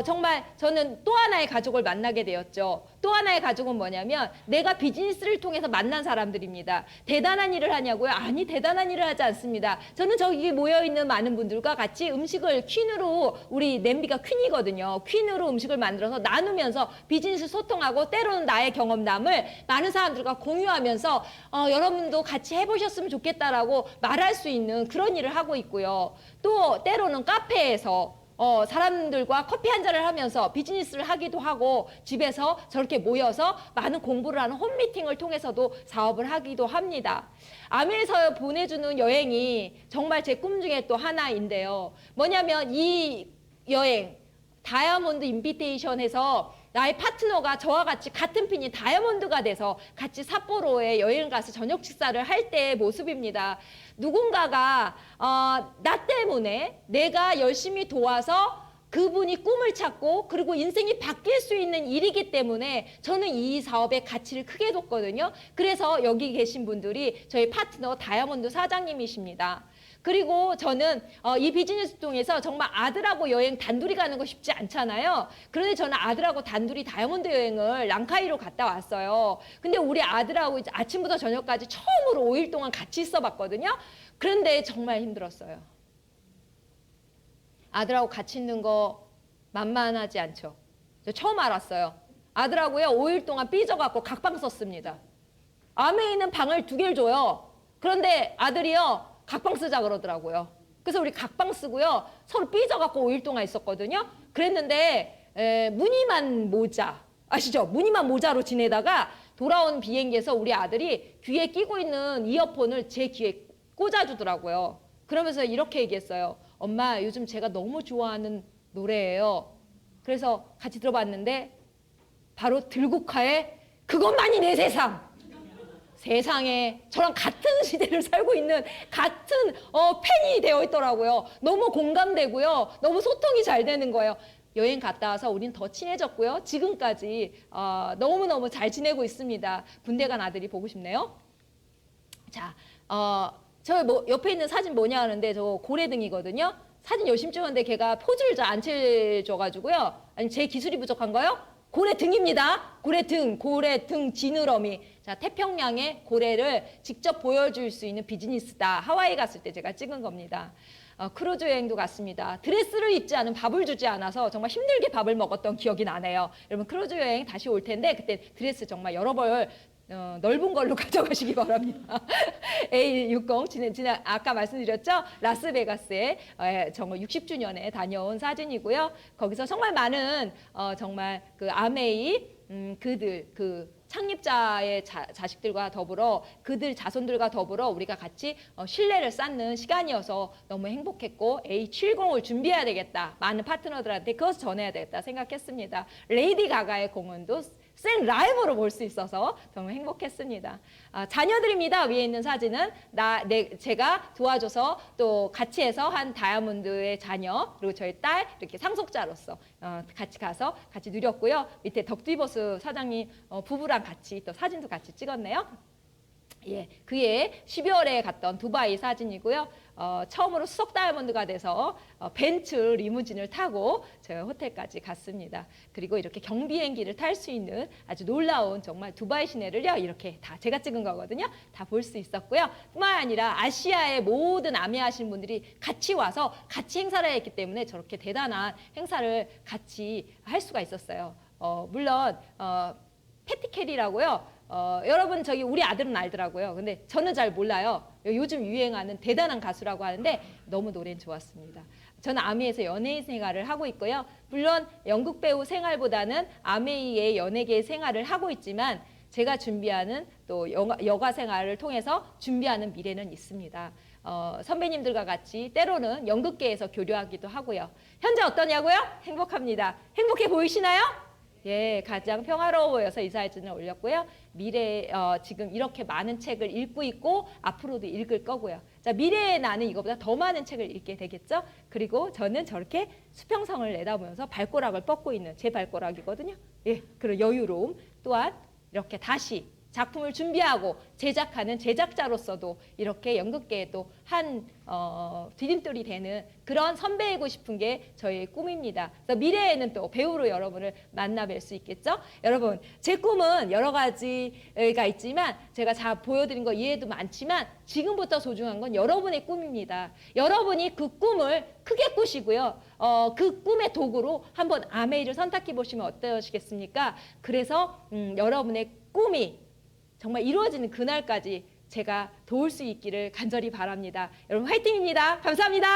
정말 저는 또 하나의 가족을 만나게 되었죠. 또 하나의 가족은 뭐냐면 내가 비즈니스를 통해서 만난 사람들입니다. 대단한 일을 하냐고요? 아니, 대단한 일을 하지 않습니다. 저는 저기 모여있는 많은 분들과 같이 음식을 퀸으로, 우리 냄비가 퀸이거든요. 퀸으로 음식을 만들어서 나누면서 비즈니스 소통하고 때로는 나의 경험담을 많은 사람들과 공유하면서 여러분도 같이 해보셨으면 좋겠다라고 말할 수 있는 그런 일을 하고 있고요. 또 때로는 카페에서 사람들과 커피 한 잔을 하면서 비즈니스를 하기도 하고 집에서 저렇게 모여서 많은 공부를 하는 홈미팅을 통해서도 사업을 하기도 합니다. 아메에서 보내주는 여행이 정말 제 꿈 중에 또 하나인데요. 뭐냐면 이 여행 다이아몬드 인비테이션에서 나의 파트너가 저와 같이 같은 핀이 다이아몬드가 돼서 같이 삿포로에 여행을 가서 저녁 식사를 할 때의 모습입니다. 누군가가 나 때문에 내가 열심히 도와서 그분이 꿈을 찾고 그리고 인생이 바뀔 수 있는 일이기 때문에 저는 이 사업에 가치를 크게 뒀거든요. 그래서 여기 계신 분들이 저희 파트너 다이아몬드 사장님이십니다. 그리고 저는 이 비즈니스 통해서 정말 아들하고 여행 단둘이 가는 거 쉽지 않잖아요. 그런데 저는 아들하고 단둘이 다이아몬드 여행을 랑카이로 갔다 왔어요. 근데 우리 아들하고 이제 아침부터 저녁까지 처음으로 5일 동안 같이 있어 봤거든요. 그런데 정말 힘들었어요. 아들하고 같이 있는 거 만만하지 않죠. 저 처음 알았어요. 아들하고요 5일 동안 삐져갖고 각방 썼습니다. 암에 있는 방을 2개를 줘요. 그런데 아들이요 각방 쓰자 그러더라고요. 그래서 우리 각방 쓰고요 서로 삐져갖고 5일 동안 있었거든요. 그랬는데 무늬만 모자 아시죠? 무늬만 모자로 지내다가 돌아온 비행기에서 우리 아들이 귀에 끼고 있는 이어폰을 제 귀에 꽂아주더라고요. 그러면서 이렇게 얘기했어요. 엄마, 요즘 제가 너무 좋아하는 노래예요. 그래서 같이 들어봤는데 바로 들국화의 그것만이 내 세상. 세상에 저랑 같은 시대를 살고 있는 같은 팬이 되어 있더라고요. 너무 공감되고요. 너무 소통이 잘 되는 거예요. 여행 갔다 와서 우린 더 친해졌고요. 지금까지 너무너무 잘 지내고 있습니다. 군대 간 아들이 보고 싶네요. 자, 저 옆에 있는 사진 뭐냐 하는데 저 고래등이거든요. 사진 열심히 찍었는데 걔가 포즈를 잘 안 채줘가지고요. 아니 제 기술이 부족한가요? 고래등입니다. 고래등 지느러미. 자, 태평양의 고래를 직접 보여줄 수 있는 비즈니스다. 하와이 갔을 때 제가 찍은 겁니다. 크루즈 여행도 갔습니다. 드레스를 입지 않은 밥을 주지 않아서 정말 힘들게 밥을 먹었던 기억이 나네요. 여러분 크루즈 여행 다시 올 텐데 그때 드레스 정말 여러 벌 넓은 걸로 가져가시기 바랍니다. A60 지난 아까 말씀드렸죠? 라스베가스에 정말 60주년에 다녀온 사진이고요. 거기서 정말 많은 정말 그 아메이 그들 그 창립자의 자식들과 더불어 그들 자손들과 더불어 우리가 같이 신뢰를 쌓는 시간이어서 너무 행복했고 A70을 준비해야 되겠다. 많은 파트너들한테 그것을 전해야 되겠다 생각했습니다. 레이디 가가의 공연도 생 라이브로 볼 수 있어서 정말 행복했습니다. 자녀들입니다. 위에 있는 사진은 제가 도와줘서 또 같이 해서 한 다이아몬드의 자녀 그리고 저희 딸 이렇게 상속자로서 같이 가서 같이 누렸고요. 밑에 덕디버스 사장님 부부랑 같이 또 사진도 같이 찍었네요. 예, 그해 12월에 갔던 두바이 사진이고요. 처음으로 수석 다이아몬드가 돼서 벤츠 리무진을 타고 저희 호텔까지 갔습니다. 그리고 이렇게 경비행기를 탈 수 있는 아주 놀라운 정말 두바이 시내를요. 이렇게 다 제가 찍은 거거든요. 다 볼 수 있었고요. 뿐만 아니라 아시아의 모든 아메아신 분들이 같이 와서 같이 행사를 했기 때문에 저렇게 대단한 행사를 같이 할 수가 있었어요. 물론 패티캐리라고요. 여러분 저기 우리 아들은 알더라고요. 근데 저는 잘 몰라요. 요즘 유행하는 대단한 가수라고 하는데 너무 노래는 좋았습니다. 저는 아미에서 연예인 생활을 하고 있고요. 물론 연극 배우 생활보다는 아메이의 연예계 생활을 하고 있지만 제가 준비하는 또 여가 생활을 통해서 준비하는 미래는 있습니다. 선배님들과 같이 때로는 연극계에서 교류하기도 하고요. 현재 어떠냐고요? 행복합니다. 행복해 보이시나요? 예, 가장 평화로워 보여서 이 사진을 올렸고요. 미래에 지금 이렇게 많은 책을 읽고 있고 앞으로도 읽을 거고요. 자, 미래의 나는 이거보다 더 많은 책을 읽게 되겠죠. 그리고 저는 저렇게 수평성을 내다보면서 발꼬락을 뻗고 있는 제 발꼬락이거든요. 예, 그런 여유로움 또한 이렇게 다시 작품을 준비하고 제작하는 제작자로서도 이렇게 연극계에 또 한 디딤돌이 되는 그런 선배이고 싶은 게 저의 꿈입니다. 그래서 미래에는 또 배우로 여러분을 만나 뵐 수 있겠죠? 여러분, 제 꿈은 여러 가지가 있지만 제가 잘 보여드린 거 이해도 많지만 지금부터 소중한 건 여러분의 꿈입니다. 여러분이 그 꿈을 크게 꾸시고요. 그 꿈의 도구로 한번 아메이를 선택해 보시면 어떠시겠습니까? 그래서 여러분의 꿈이 정말 이루어지는 그날까지 제가 도울 수 있기를 간절히 바랍니다. 여러분 화이팅입니다. 감사합니다.